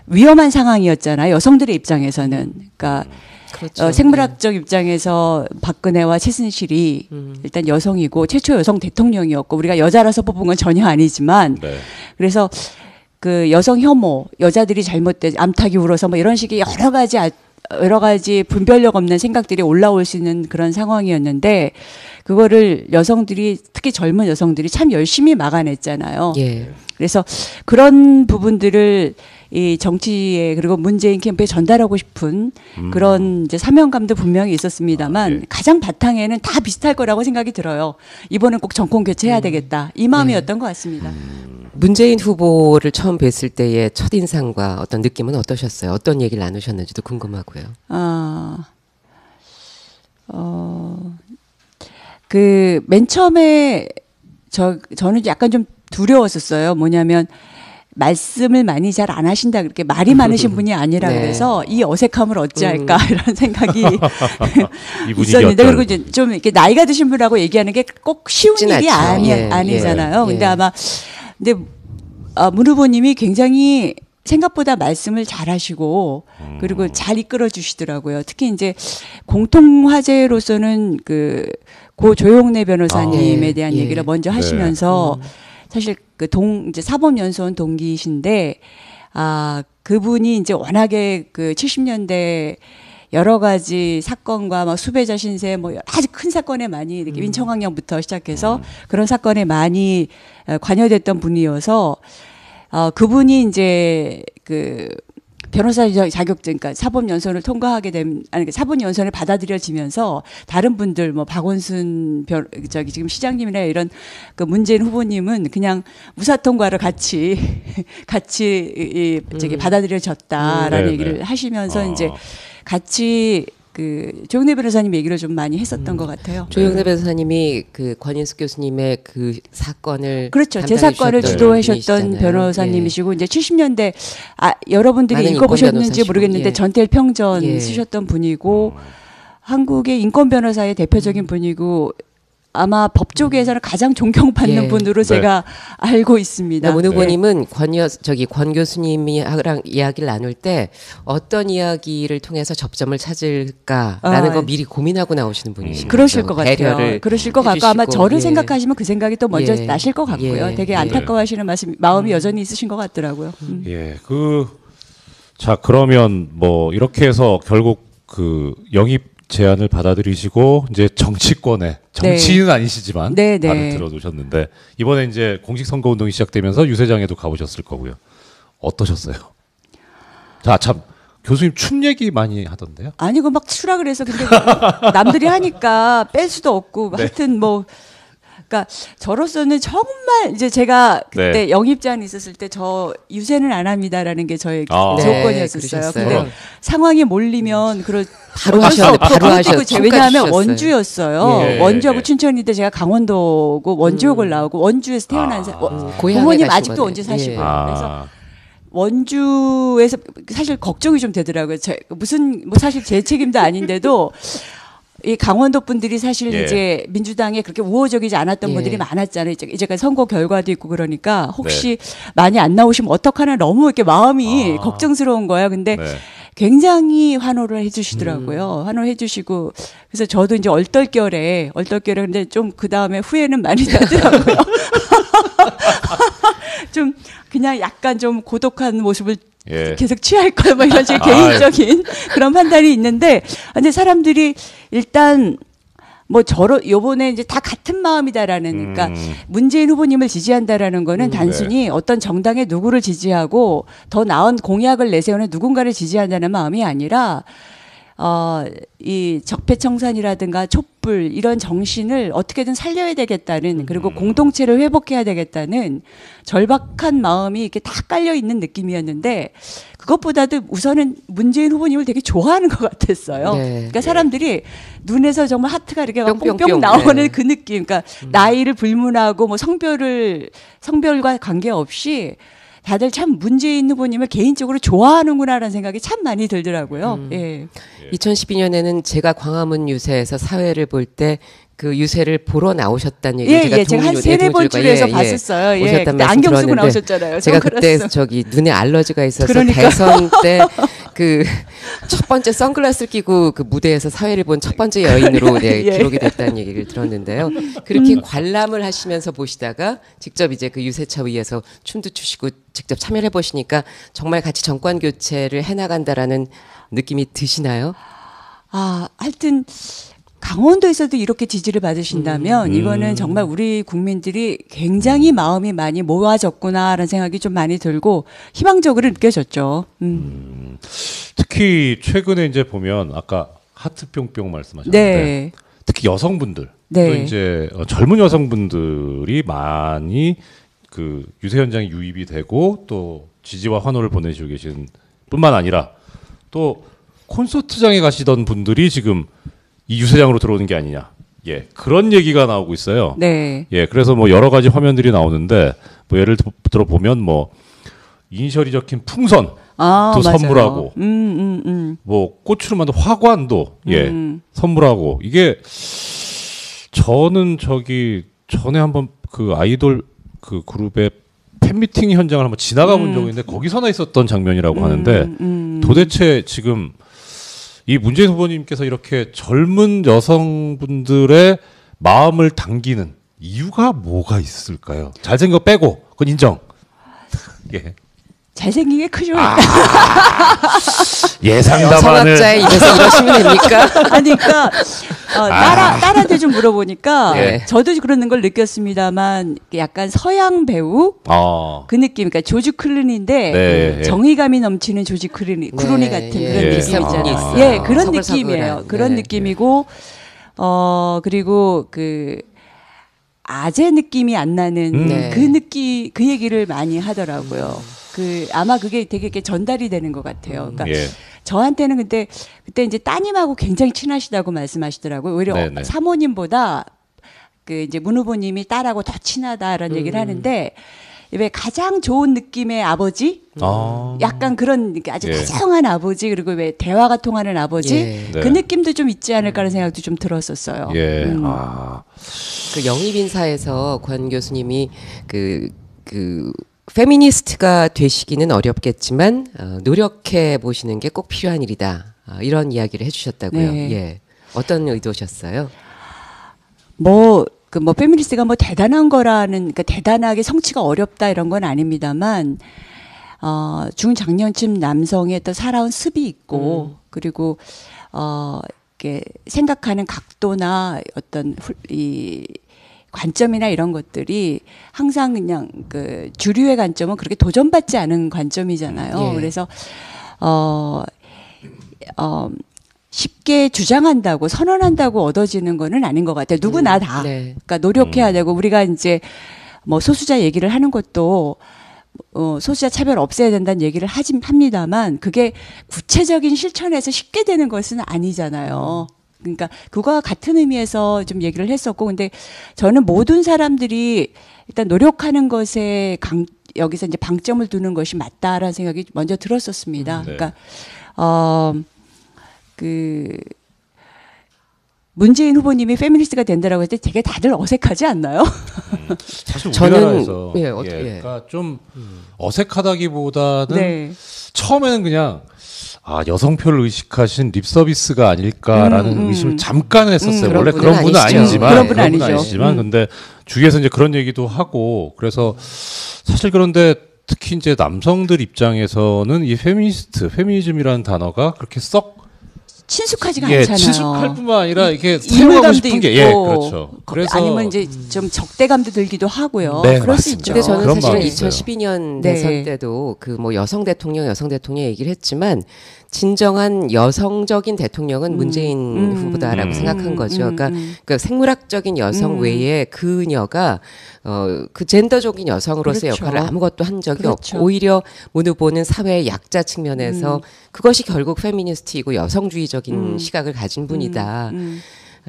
위험한 상황이었잖아요. 여성들의 입장에서는. 그러니까 그렇죠. 생물학적 입장에서 박근혜와 최순실이 일단 여성이고 최초 여성 대통령이었고, 우리가 여자라서 뽑은 건 전혀 아니지만 네. 그래서 그 여성 혐오, 여자들이 잘못된 암탉이 울어서 뭐 이런 식의 여러 가지 분별력 없는 생각들이 올라올 수 있는 그런 상황이었는데, 그거를 여성들이, 특히 젊은 여성들이 참 열심히 막아냈잖아요. 예. 그래서 그런 부분들을 이 정치에 그리고 문재인 캠프에 전달하고 싶은 그런 이제 사명감도 분명히 있었습니다만 가장 바탕에는 다 비슷할 거라고 생각이 들어요. 이번엔 꼭 정권 교체해야 되겠다. 이 마음이었던 것 같습니다. 문재인 후보를 처음 뵀을 때의 첫인상과 어떤 느낌은 어떠셨어요? 어떤 얘기를 나누셨는지도 궁금하고요. 그 맨 처음에 저는 약간 좀 두려웠었어요. 뭐냐면 말씀을 많이 잘 안 하신다, 그렇게 말이 많으신 분이 아니라 네. 그래서 이 어색함을 어찌할까 이런 생각이 이 분위기 있었는데, 어떨- 그리고 이제 좀 이렇게 나이가 드신 분하고 얘기하는 게 꼭 쉬운 쉽진 일이 않죠. 예, 아니잖아요. 예, 근데 예. 아마 근데 문 후보님이 굉장히 생각보다 말씀을 잘하시고 그리고 잘 이끌어 주시더라고요. 특히 이제 공통 화제로서는 그 고 조용래 변호사님에 예, 대한 예. 얘기를 먼저 네. 하시면서 사실 그 이제 사법연수원 동기이신데 그분이 이제 워낙에 그 70년대 여러 가지 사건과 막 수배자 신세 뭐 아주 큰 사건에 많이 이렇게 민청학령부터 시작해서 그런 사건에 많이 관여됐던 분이어서 그분이 이제 그 변호사 자격증, 그러니까 사법연수원을 통과하게 된, 사법연수원을 받아들여지면서 다른 분들, 뭐 박원순 지금 시장님이나 이런 그 문재인 후보님은 그냥 무사 통과를 같이 받아들여졌다라는 네네. 얘기를 하시면서 이제 같이 그 조영래 변호사님 얘기를 좀 많이 했었던 것 같아요. 조영래 변호사님이 그 권인숙 교수님의 그 사건을 그렇죠. 제 담당해 사건을 주셨던 주도하셨던 분이시잖아요. 변호사님이시고 이제 70년대 여러분들이 많은 읽어보셨는지 인권 변호사시고, 모르겠는데 예. 전태일 평전 예. 쓰셨던 분이고 한국의 인권 변호사의 대표적인 분이고 아마 법조계에서는 가장 존경받는 예. 분으로 네. 제가 알고 있습니다. 문 후보님은 권 교수님이랑 이야기를 나눌 때 어떤 이야기를 통해서 접점을 찾을까라는 거 미리 고민하고 나오시는 분이시죠. 그러실 것 같아요. 배려를 그러실 것 같고 아마 해주시고, 저를 예. 생각하시면 그 생각이 또 먼저 예. 나실 것 같고요. 예. 되게 예. 안타까워하시는 마음이 여전히 있으신 것 같더라고요. 예, 자, 그러면 뭐 이렇게 해서 결국 그 영입 제안을 받아들이시고 이제 정치권에 정치인은 아니시지만 네, 네. 발을 들어두셨는데 이번에 이제 공식 선거 운동이 시작되면서 유세장에도 가보셨을 거고요. 어떠셨어요? 자, 참 교수님 춤 얘기 많이 하던데요. 아니 그 막 추라 그래서 근데 남들이 하니까 뺄 수도 없고 네. 하여튼 뭐 그러니까 저로서는 정말 이제 제가 그때 네. 영입 제안이 있었을 때 저 유세는 안 합니다라는 게 저의 네, 조건이었었어요. 그러셨어요. 근데 상황이 몰리면 바로 어쩔 수 하셨는데 없고 바로 그리고 하셨- 왜냐하면 손까지 원주였어요. 예, 원주하고 예. 춘천인데 제가 강원도고 원주역을 나오고 원주에서 태어난 고향에 부모님 가신 아직도 거네. 원주 사시고 예. 그래서 원주에서 사실 걱정이 좀 되더라고요. 무슨 뭐 사실 제 책임도 아닌데도 이 강원도 분들이 사실 예. 이제 민주당에 그렇게 우호적이지 않았던 예. 분들이 많았잖아요. 이제까지 선거 결과도 있고 그러니까 혹시 많이 안 나오시면 어떡하나 너무 이렇게 마음이 걱정스러운 거예요. 근데 네. 굉장히 환호를 해주시더라고요. 환호해 주시고 그래서 저도 이제 얼떨결에 근데 좀 그 다음에 후회는 많이 나더라고요. 좀 그냥 약간 좀 고독한 모습을 예. 계속 취할 걸 뭐 이런 제 개인적인 그런 판단이 있는데 근데 사람들이 일단 뭐 요번에 이제 다 같은 마음이다라는 그러니까 문재인 후보님을 지지한다라는 거는 단순히 어떤 정당의 누구를 지지하고 더 나은 공약을 내세우는 누군가를 지지한다는 마음이 아니라 이 적폐청산이라든가 촛불 이런 정신을 어떻게든 살려야 되겠다는 그리고 공동체를 회복해야 되겠다는 절박한 마음이 이렇게 다 깔려 있는 느낌이었는데 그것보다도 우선은 문재인 후보님을 되게 좋아하는 것 같았어요. 네. 그러니까 사람들이 눈에서 정말 하트가 이렇게 막 뿅뿅뿅. 뿅뿅 나오는 네. 그 느낌. 그러니까 나이를 불문하고 뭐 성별과 관계없이 다들 참 문재인 후보님을 개인적으로 좋아하는구나라는 생각이 참 많이 들더라고요. 예. 2012년에는 제가 광화문 유세에서 사회를 볼 때 그 유세를 보러 나오셨다는 얘기 예, 제가 한 세네 번쯤에서 봤었어요. 예, 오셨단 그때 말씀 안경 쓰고 들었는데 나오셨잖아요. 제가 그때 선글라스. 눈에 알러지가 있어서 그러니까. 대선 때 그 첫 번째 선글라스를 끼고 그 무대에서 사회를 본 첫 번째 여인으로 예. 기록이 됐다는 얘기를 들었는데요. 그렇게 관람을 하시면서 보시다가 직접 이제 그 유세차 위에서 춤도 추시고 직접 참여를 해보시니까 정말 같이 정권 교체를 해나간다라는 느낌이 드시나요? 하여튼 강원도에서도 이렇게 지지를 받으신다면 이거는 정말 우리 국민들이 굉장히 마음이 많이 모아졌구나라는 생각이 좀 많이 들고 희망적으로 느껴졌죠. 특히 최근에 이제 보면 아까 하트 뿅뿅 말씀하셨는데 네. 특히 여성분들 네. 또 이제 젊은 여성분들이 많이 그 유세 현장에 유입이 되고 또 지지와 환호를 보내주고 계신 뿐만 아니라 또 콘서트장에 가시던 분들이 지금 이 유세장으로 들어오는 게 아니냐. 예, 그런 얘기가 나오고 있어요. 네. 예, 그래서 뭐 여러 가지 화면들이 나오는데 뭐 예를 들어 보면 뭐 이니셜이 적힌 풍선 또 맞아요. 선물하고 뭐 꽃으로 만든 화관도 예 선물하고 이게 저는 저기 전에 한번 그 아이돌 그 그룹의 팬미팅 현장을 한번 지나가 본 적이 있는데 거기서나 있었던 장면이라고 하는데 도대체 지금 이 문재인 후보님께서 이렇게 젊은 여성분들의 마음을 당기는 이유가 뭐가 있을까요? 잘생긴 거 빼고 그건 인정. 예. 잘생긴 게 크죠. 예상담안을 여성학자의 입에서 이러시면 됩니까? 아니, 그러니까 딸한테 좀 물어보니까 예. 저도 그러는 걸 느꼈습니다만 약간 서양 배우 그 느낌, 그러니까 조지 클루니인데 네, 예. 정의감이 넘치는 조지 클루니 네, 같은 예. 그런 예. 느낌이잖아요. 있어요. 예, 그런 서글서글한. 느낌이에요. 그런 네. 느낌이고 그리고 그 아재 느낌이 안 나는 네. 그 느낌, 그 얘기를 많이 하더라고요. 그 아마 그게 되게 이렇게 전달이 되는 것 같아요. 그러니까 예. 저한테는 그때 이제 따님하고 굉장히 친하시다고 말씀하시더라고요. 오히려 네네. 사모님보다 그 이제 문 후보님이 딸하고 더 친하다라는 얘기를 하는데 왜 가장 좋은 느낌의 아버지? 약간 그런 아주 예. 다정한 아버지, 그리고 왜 대화가 통하는 아버지? 예. 그 네. 느낌도 좀 있지 않을까라는 생각도 좀 들었었어요. 예. 그 영입 인사에서 권 교수님이 그 페미니스트가 되시기는 어렵겠지만 노력해 보시는 게 꼭 필요한 일이다. 이런 이야기를 해주셨다고요. 네. 예. 어떤 의도셨어요? 페미니스트가 대단한 거라는, 그러니까 대단하게 성취가 어렵다 이런 건 아닙니다만, 중장년층 남성의 또 살아온 습이 있고, 그리고, 이렇게 생각하는 각도나 어떤 이 관점이나 이런 것들이 항상 그냥 그 주류의 관점은 그렇게 도전받지 않은 관점이잖아요. 예. 그래서, 쉽게 주장한다고 선언한다고 얻어지는 거는 아닌 것 같아요. 누구나 다. 네. 그러니까 노력해야 되고 우리가 이제 뭐 소수자 얘기를 하는 것도 소수자 차별 없애야 된다는 얘기를 합니다만 그게 구체적인 실천에서 쉽게 되는 것은 아니잖아요. 그러니까 그거와 같은 의미에서 좀 얘기를 했었고, 근데 저는 모든 사람들이 일단 노력하는 것에 여기서 이제 방점을 두는 것이 맞다라는 생각이 먼저 들었었습니다. 네. 그러니까 문재인 후보님이 페미니스트가 된다라고 했을 때 되게 다들 어색하지 않나요? 사실 저는- 우리나라에서 예, 어떻게- 그러니까 좀 어색하다기보다는 네. 처음에는 그냥 여성표를 의식하신 립 서비스가 아닐까라는 의심을 잠깐 했었어요. 그런 원래 분은 그런 분은 아니시죠. 아니지만 그런 분은 아니죠. 아니지만 근데 주위에서 이제 그런 얘기도 하고 그래서 사실 그런데 특히 이제 남성들 입장에서는 이 페미니즘이라는 단어가 그렇게 썩 친숙하지가 예, 않잖아요. 친숙할 뿐만 아니라 이게 사용하고 이물감도 싶은 게 있고, 그렇죠. 그래서 아니면 이제 좀 적대감도 들기도 하고요. 네, 그럴 수 맞습니다. 있죠. 근데 저는 그런 사실은 마음이 있어요. 2012년 네. 대선 때도 그 뭐 여성 대통령 얘기를 했지만 진정한 여성적인 대통령은 문재인 후보다라고 생각한 거죠. 그러니까 그 생물학적인 여성 외에 그녀가 그 젠더적인 여성으로서의 그렇죠. 역할을 아무것도 한 적이 그렇죠. 없고 오히려 문 후보는 사회의 약자 측면에서 그것이 결국 페미니스트이고 여성주의적인 시각을 가진 분이다.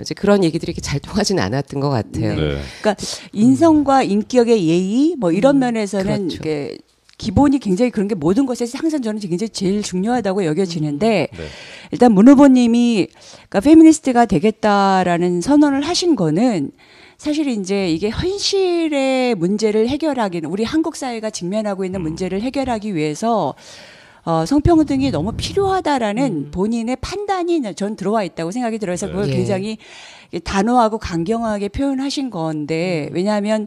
이제 그런 얘기들이 이렇게 잘 통하지는 않았던 것 같아요. 네. 그러니까 인성과 인격의 예의 뭐 이런 면에서는 그렇죠. 이게 기본이 굉장히 그런 게 모든 것에서 항상 저는 굉장히 제일 중요하다고 여겨지는데 네. 일단 문 후보님이 그러니까 페미니스트가 되겠다라는 선언을 하신 거는 사실 이제 이게 현실의 문제를 해결하기는 우리 한국 사회가 직면하고 있는 문제를 해결하기 위해서 성평등이 너무 필요하다라는 본인의 판단이 전 들어와 있다고 생각이 들어서 그걸 예. 굉장히 단호하고 강경하게 표현하신 건데 왜냐하면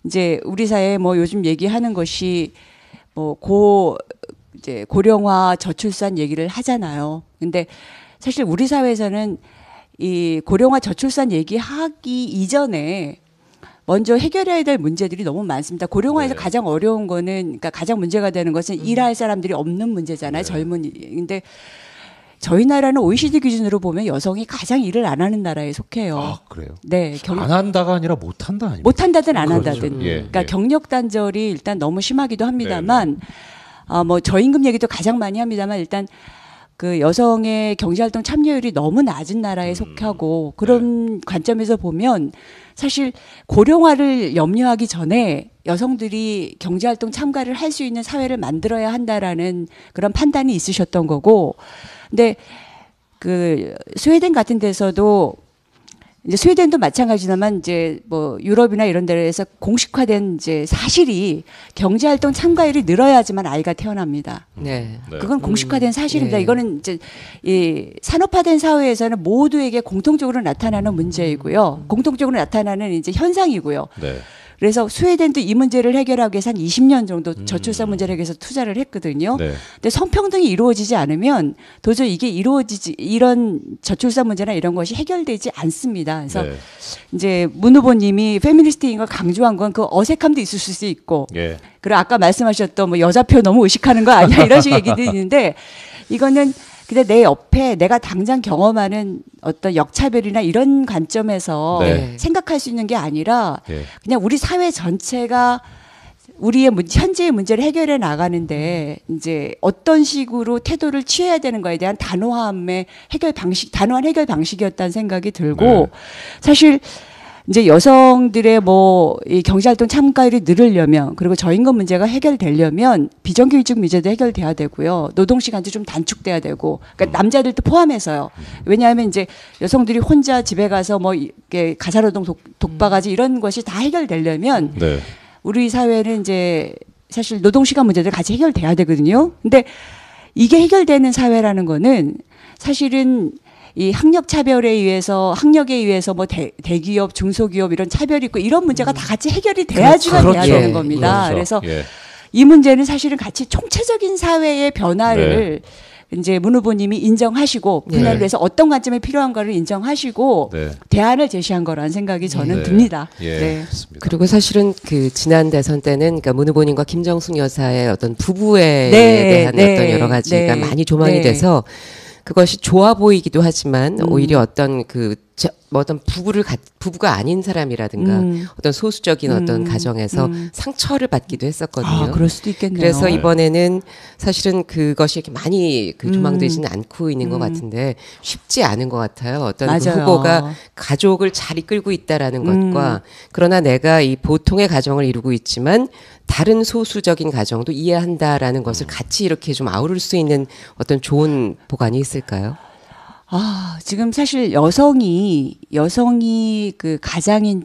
이제 우리 사회에 뭐 요즘 얘기하는 것이 뭐 이제 고령화 저출산 얘기를 하잖아요. 근데 사실 우리 사회에서는 이 고령화 저출산 얘기하기 이전에 먼저 해결해야 될 문제들이 너무 많습니다. 고령화에서 네. 가장 어려운 거는, 그러니까 가장 문제가 되는 것은 일할 사람들이 없는 문제잖아요. 네. 젊은이. 근데 저희 나라는 OECD 기준으로 보면 여성이 가장 일을 안 하는 나라에 속해요. 아, 그래요? 네, 안 한다가 아니라 못 한다 아닙니까? 못 한다든 안 그렇죠. 한다든. 예, 그러니까 예. 경력 단절이 일단 너무 심하기도 합니다만, 뭐 저임금 얘기도 가장 많이 합니다만 일단 그 여성의 경제활동 참여율이 너무 낮은 나라에 속하고 그런 관점에서 보면 사실 고령화를 염려하기 전에 여성들이 경제활동 참가를 할 수 있는 사회를 만들어야 한다라는 그런 판단이 있으셨던 거고, 근데 그 스웨덴 같은 데서도 이제 스웨덴도 마찬가지지만 이제 뭐 유럽이나 이런 데에서 공식화된 이제 사실이 경제활동 참가율이 늘어야지만 아이가 태어납니다. 네. 네. 그건 공식화된 사실입니다. 예. 이거는 이제 이 산업화된 사회에서는 모두에게 공통적으로 나타나는 문제이고요. 공통적으로 나타나는 이제 현상이고요. 네. 그래서 스웨덴도 이 문제를 해결하기 위해서 한 20년 정도 저출산 문제를 해결해서 투자를 했거든요. 네. 근데 성평등이 이루어지지 않으면 도저히 이게 이런 저출산 문제나 이런 것이 해결되지 않습니다. 그래서 네. 이제 문 후보님이 페미니스트인 걸 강조한 건 그 어색함도 있을 수 있고, 예. 그리고 아까 말씀하셨던 뭐 여자표 너무 의식하는 거 아니야 이런 식의 얘기들이 있는데, 이거는 근데 내 옆에 내가 당장 경험하는 어떤 역차별이나 이런 관점에서 네. 생각할 수 있는 게 아니라 예. 그냥 우리 사회 전체가 우리의 현재의 문제를 해결해 나가는데 이제 어떤 식으로 태도를 취해야 되는 거에 대한 단호한 해결 방식이었다는 생각이 들고, 네. 사실 이제 여성들의 뭐 이 경제활동 참가율이 늘으려면, 그리고 저임금 문제가 해결되려면 비정규직 문제도 해결돼야 되고요. 노동 시간도 좀 단축돼야 되고, 그러니까 남자들도 포함해서요. 왜냐하면 이제 여성들이 혼자 집에 가서 뭐 이렇게 가사노동 독박하지 이런 것이 다 해결되려면 네. 우리 사회는 이제 사실 노동 시간 문제들 같이 해결돼야 되거든요. 근데 이게 해결되는 사회라는 거는 사실은 이 학력 차별에 의해서, 학력에 의해서 뭐 대기업, 중소기업 이런 차별이 있고 이런 문제가 다 같이 해결이 돼야지가 돼야 그렇죠. 되는 겁니다. 그렇죠. 그래서 예. 이 문제는 사실은 같이 총체적인 사회의 변화를 이제 문 후보님이 인정하시고 분야를 네. 위해서 어떤 관점이 필요한가를 인정하시고 네. 대안을 제시한 거라는 생각이 저는 네. 듭니다. 예. 네. 맞습니다. 그리고 사실은 그 지난 대선 때는 그러니까 문 후보님과 김정숙 여사의 어떤 부부에 네, 대한 네, 어떤 여러 가지가 네, 많이 조망이 네. 돼서 그것이 좋아 보이기도 하지만 오히려 어떤 뭐 어떤 부부가 아닌 사람이라든가 어떤 소수적인 어떤 가정에서 상처를 받기도 했었거든요. 아, 그럴 수도 있겠네요. 그래서 이번에는 사실은 그것이 이렇게 많이 그 조망되지는 않고 있는 것 같은데 쉽지 않은 것 같아요. 어떤 그 맞아요. 후보가 가족을 잘 이끌고 있다라는 것과 그러나 내가 이 보통의 가정을 이루고 있지만 다른 소수적인 가정도 이해한다라는 것을 같이 이렇게 좀 아우를 수 있는 어떤 좋은 보관이 있을까요? 아, 지금 사실 여성이 그 가장인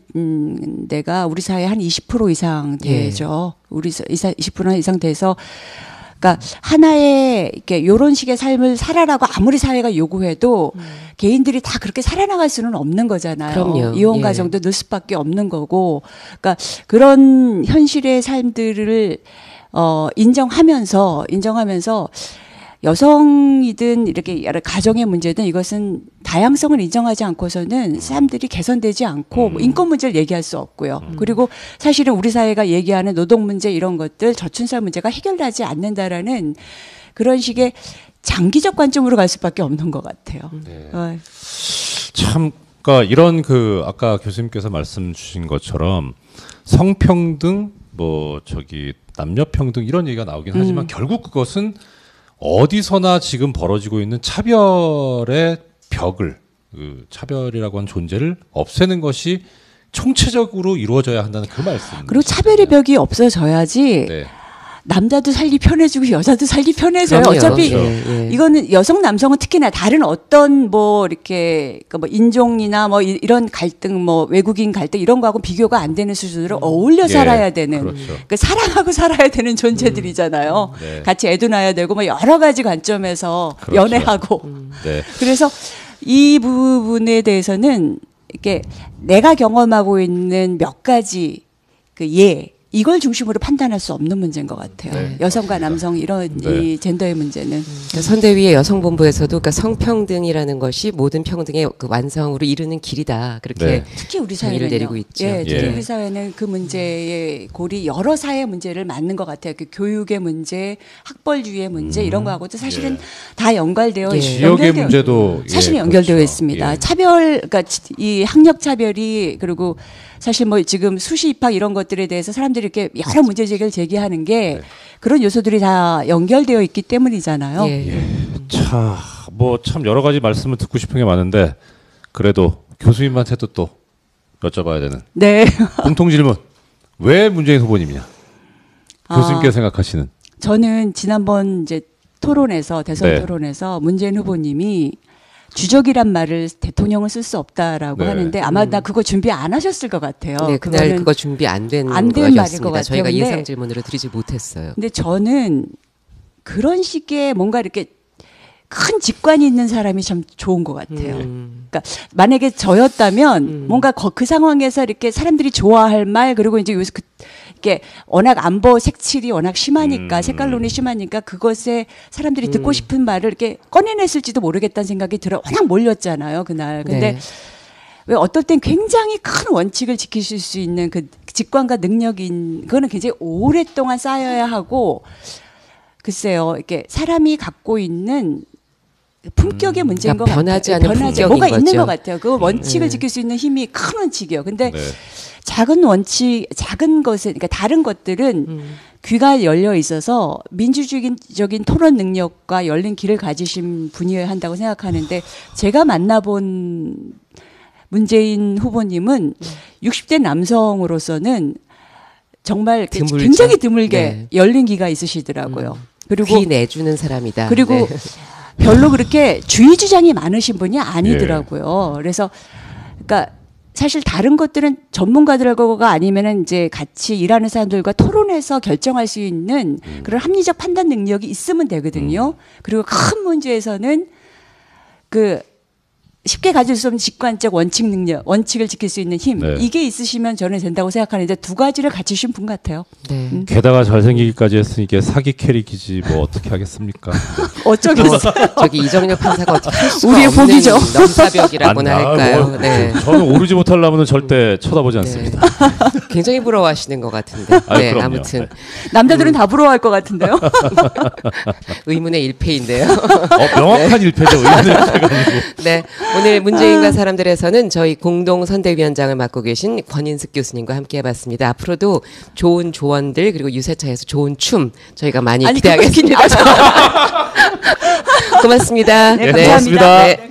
데가 우리 사회 한 20% 이상 되죠. 우리 20% 이상 돼서, 그러니까 하나의 이렇게 요런 식의 삶을 살아라고 아무리 사회가 요구해도 개인들이 다 그렇게 살아나갈 수는 없는 거잖아요. 그럼요. 이혼 예. 가정도 늘 수밖에 없는 거고, 그러니까 그런 현실의 삶들을 인정하면서 여성이든 이렇게 여러 가정의 문제든 이것은 다양성을 인정하지 않고서는 사람들이 개선되지 않고 뭐 인권 문제를 얘기할 수 없고요. 그리고 사실은 우리 사회가 얘기하는 노동 문제 이런 것들, 저출산 문제가 해결되지 않는다라는 그런 식의 장기적 관점으로 갈 수밖에 없는 것 같아요. 참, 그러니까 이런 그 아까 교수님께서 말씀 주신 것처럼 성평등, 뭐 저기 남녀평등 이런 얘기가 나오긴 하지만 결국 그것은 어디서나 지금 벌어지고 있는 차별의 벽을, 그 차별이라고 하는 존재를 없애는 것이 총체적으로 이루어져야 한다는 그 말씀. 그리고 차별의 벽이 없어져야지 네. 남자도 살기 편해지고 여자도 살기 편해져요. 그럼요. 어차피 예. 이거는 여성 남성은 특히나 다른 어떤 뭐 이렇게 뭐 인종이나 뭐 이런 갈등, 뭐 외국인 갈등 이런 거하고 비교가 안 되는 수준으로 어울려 살아야 되는, 그렇죠. 그러니까 사랑하고 살아야 되는 존재들이잖아요. 네. 같이 애도 낳아야 되고 뭐 여러 가지 관점에서 그렇죠. 연애하고. 네. 그래서 이 부분에 대해서는 이렇게 내가 경험하고 있는 몇 가지 그 이걸 중심으로 판단할 수 없는 문제인 것 같아요. 네, 여성과 맞습니다. 남성 이런 네. 이 젠더의 문제는 그러니까 선대위의 여성본부에서도 그러니까 성평등이라는 것이 모든 평등의 그 완성으로 이르는 길이다. 그렇게 네. 특히 우리 정의를 사회는요. 내리고 있죠. 예, 특히 예. 우리 사회는 그 문제의 골이 여러 사회 문제를 맞는 것 같아요. 그 교육의 문제, 학벌주의의 문제 이런 거하고도 사실은 다 연관되어 예. 지역의 연결되어- 문제도 사실은 예, 연결되어 그렇죠. 있습니다. 예. 차별, 그러니까 이 학력 차별이 그리고 사실 뭐 지금 수시 입학 이런 것들에 대해서 사람들이 이렇게 여러 문제 제기를 제기하는 게 네. 그런 요소들이 다 연결되어 있기 때문이잖아요. 예. 자, 뭐 참 여러 가지 말씀을 듣고 싶은 게 많은데 그래도 교수님한테도 또 여쭤봐야 되는 네. 공통 질문. 왜 문재인 후보님이냐? 교수님께서 생각하시는. 저는 지난번 이제 토론에서 대선 네. 토론에서 문재인 후보님이 주적이란 말을 대통령은 쓸 수 없다라고 네. 하는데 아마 나 그거 준비 안 하셨을 것 같아요. 네, 그날 그거는 그거 준비 안 된 안된 말일 것 거였습니다. 같아요. 저희가 근데- 예상 질문으로 드리지 못했어요. 근데 저는 그런 식의 뭔가 이렇게 큰 직관이 있는 사람이 참 좋은 것 같아요. 그러니까 만약에 저였다면 뭔가 그 상황에서 이렇게 사람들이 좋아할 말 그리고 이제 요새 이렇게 워낙 안보 색칠이 워낙 심하니까 색깔론이 심하니까 그것에 사람들이 듣고 싶은 말을 이렇게 꺼내냈을지도 모르겠다는 생각이 들어. 워낙 몰렸잖아요 그날. 근데 네. 왜 어떨 땐 굉장히 큰 원칙을 지키실 수 있는 그 직관과 능력인 그거는 굉장히 오랫동안 쌓여야 하고 글쎄요 이렇게 사람이 갖고 있는 품격의 문제인 그러니까 것 변하지 같아요. 않은 품격인 뭐가 있는 거죠. 것 같아요. 그 원칙을 지킬 수 있는 힘이 큰 원칙이요. 근데 네. 작은 원칙, 작은 것은 그러니까 다른 것들은 귀가 열려 있어서 민주주의적인 토론 능력과 열린 길을 가지신 분이어야 한다고 생각하는데 제가 만나본 문재인 후보님은 60대 남성으로서는 정말 이렇게 드물죠. 굉장히 드물게 네. 열린 귀가 있으시더라고요. 그리고 귀 내주는 사람이다. 그리고 네. 별로 그렇게 주의 주장이 많으신 분이 아니더라고요. 그래서 그러니까 사실 다른 것들은 전문가들과 아니면은 이제 같이 일하는 사람들과 토론해서 결정할 수 있는 그런 합리적 판단 능력이 있으면 되거든요. 그리고 큰 문제에서는 그 쉽게 가질 수 없는 직관적 원칙 능력, 원칙을 지킬 수 있는 힘 네. 이게 있으시면 저는 된다고 생각하는데 두 가지를 갖추신 분 같아요. 네. 게다가 잘생기기까지 했으니까 사기 캐릭이지 뭐 어떻게 하겠습니까? 어쩌겠어요. 저기 이정렬 판사가 어떻게 할 수가 우리의 없는 복이죠. 넘사벽이라고나 안 나, 할까요? 뭐, 네. 저는 오르지 못하려면 절대 쳐다보지 않습니다. 굉장히 부러워하시는 것 같은데. 아유, 네, 그럼요. 아무튼 남자들은 다 부러워할 것 같은데요. 의문의 일패인데요. 명확한 일패죠. 의문의 일패가 아니고. 네, 오늘 문재인과 사람들에서는 저희 공동 선대위원장을 맡고 계신 권인숙 교수님과 함께해봤습니다. 앞으로도 좋은 조언들 그리고 유세차에서 좋은 춤 저희가 많이 아니, 기대하겠습니다. 고맙습니다. 네, 감사합니다. 네.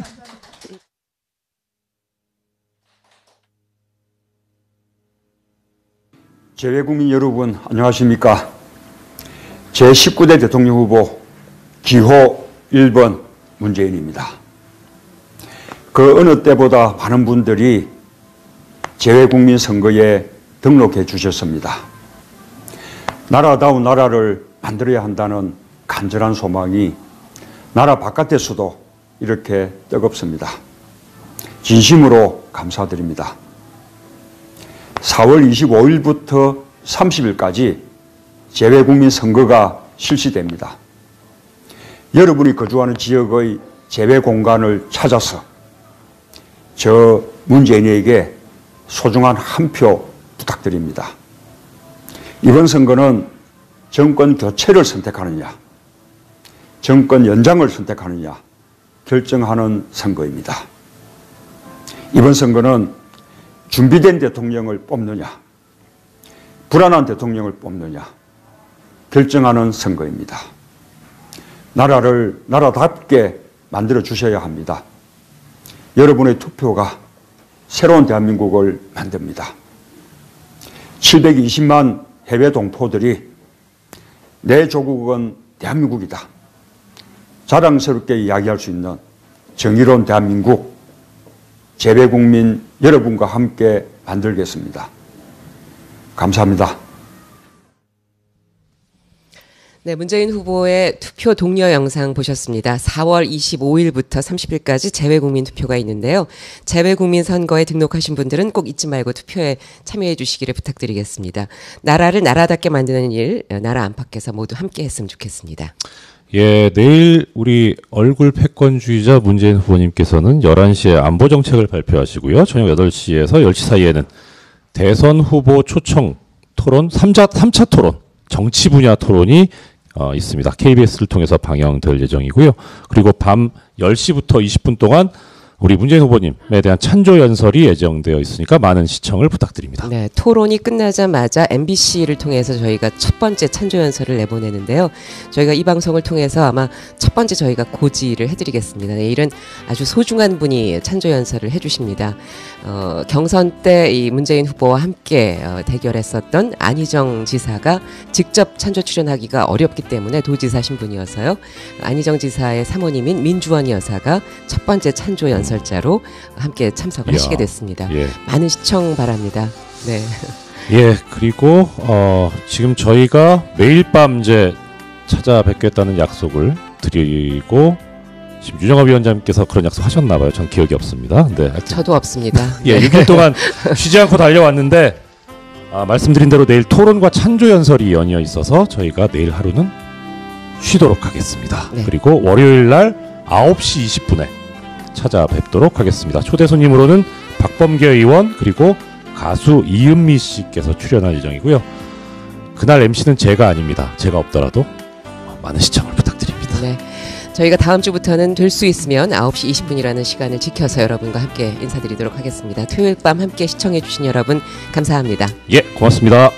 재외국민 여러분 안녕하십니까? 제19대 대통령 후보 기호 1번 문재인입니다. 그 어느 때보다 많은 분들이 재외국민 선거에 등록해 주셨습니다. 나라다운 나라를 만들어야 한다는 간절한 소망이 나라 바깥에서도 이렇게 뜨겁습니다. 진심으로 감사드립니다. 4월 25일부터 30일까지 재외국민 선거가 실시됩니다. 여러분이 거주하는 지역의 재외 공간을 찾아서 저 문재인에게 소중한 한 표 부탁드립니다. 이번 선거는 정권 교체를 선택하느냐, 정권 연장을 선택하느냐 결정하는 선거입니다. 이번 선거는 준비된 대통령을 뽑느냐, 불안한 대통령을 뽑느냐 결정하는 선거입니다. 나라를 나라답게 만들어 주셔야 합니다. 여러분의 투표가 새로운 대한민국을 만듭니다. 720만 해외 동포들이 내 조국은 대한민국이다. 자랑스럽게 이야기할 수 있는 정의로운 대한민국, 재외국민 여러분과 함께 만들겠습니다. 감사합니다. 네, 문재인 후보의 투표 독려 영상 보셨습니다. 4월 25일부터 30일까지 재외국민 투표가 있는데요. 재외국민 선거에 등록하신 분들은 꼭 잊지 말고 투표에 참여해 주시기를 부탁드리겠습니다. 나라를 나라답게 만드는 일, 나라 안팎에서 모두 함께 했으면 좋겠습니다. 예, 내일 우리 얼굴 패권주의자 문재인 후보님께서는 11시에 안보 정책을 발표하시고요. 저녁 8시에서 10시 사이에는 대선 후보 초청 토론, 3차 토론, 정치 분야 토론이 있습니다. KBS를 통해서 방영될 예정이고요. 그리고 밤 10시부터 20분 동안 우리 문재인 후보님에 대한 찬조 연설이 예정되어 있으니까 많은 시청을 부탁드립니다. 네, 토론이 끝나자마자 MBC를 통해서 저희가 첫 번째 찬조 연설을 내보내는데요. 저희가 이 방송을 통해서 아마 첫 번째 저희가 고지를 해드리겠습니다. 내일은 아주 소중한 분이 찬조 연설을 해주십니다. 경선 때 이 문재인 후보와 함께 대결했었던 안희정 지사가 직접 찬조 출연하기가 어렵기 때문에 도지사 신분이어서요. 안희정 지사의 사모님인 민주원 여사가 첫 번째 찬조 연설자로 함께 참석을 하시게 됐습니다. 예. 많은 시청 바랍니다. 네. 예, 그리고 지금 저희가 매일 밤 이제 찾아뵙겠다는 약속을 드리고 지금 유정아 위원장님께서 그런 약속 하셨나 봐요. 전 기억이 없습니다. 네, 하여튼. 저도 없습니다. 예, 6일 동안 쉬지 않고 달려왔는데 말씀드린 대로 내일 토론과 찬조 연설이 연이어 있어서 저희가 내일 하루는 쉬도록 하겠습니다. 네. 그리고 월요일 날 9시 20분에 찾아뵙도록 하겠습니다. 초대 손님으로는 박범계 의원 그리고 가수 이은미 씨께서 출연할 예정이고요. 그날 MC는 제가 아닙니다. 제가 없더라도 많은 시청을 부탁드립니다. 네. 저희가 다음 주부터는 될 수 있으면 9시 20분이라는 시간을 지켜서 여러분과 함께 인사드리도록 하겠습니다. 토요일 밤 함께 시청해 주신 여러분 감사합니다. 예, 고맙습니다.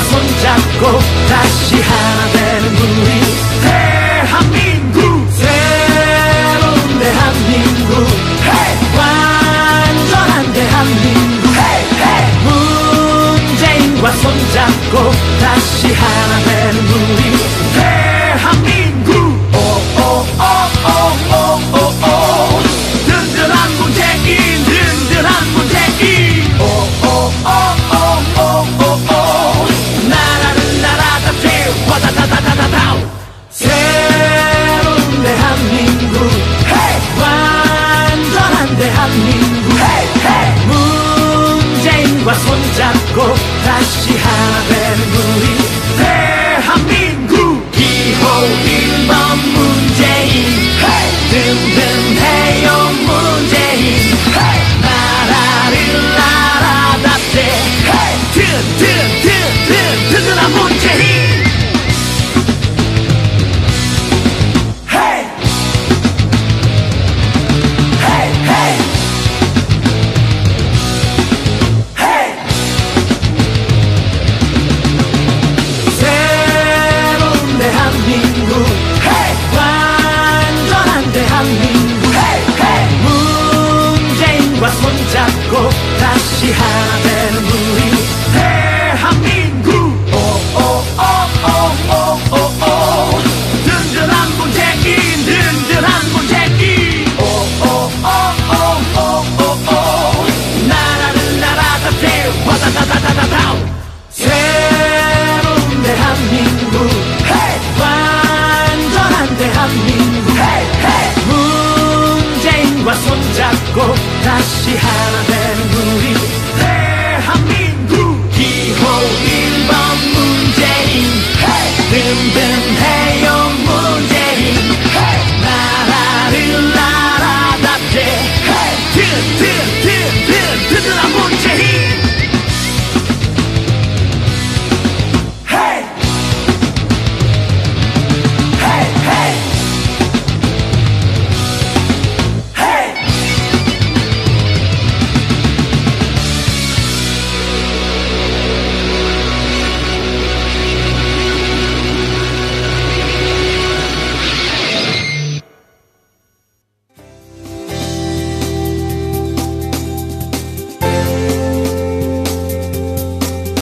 손잡고 다시 하나 되는 우리 대한민국 새로운 대한민국 완전한 대한민국 문재인과 손잡고 다시 하나 되는 우리 대한민국 오오오오오오오 든든한 문재인 든든한 문재인 오오오오오오오 나라는 나라답게 와다다다다다다 새로운 대한민국 완전한 대한민국 문재인과 손잡고 다시 하나 되는 우리 대한민국 2호 1번 문재인 든든해요 문재인 나라를 나라답게 든든한 문재인 새로운 대한민국 완전한 대한민국 문재인과 손잡고 다시 하나 되는 우리 대한민국 오오오오오오오 든든한 문재인 든든한 문재인 오오오오오오오 나라는 나라답게 와다다다다다다 새로운 대한민국 완전한 대한민국 문재인과 손잡고 다시 하나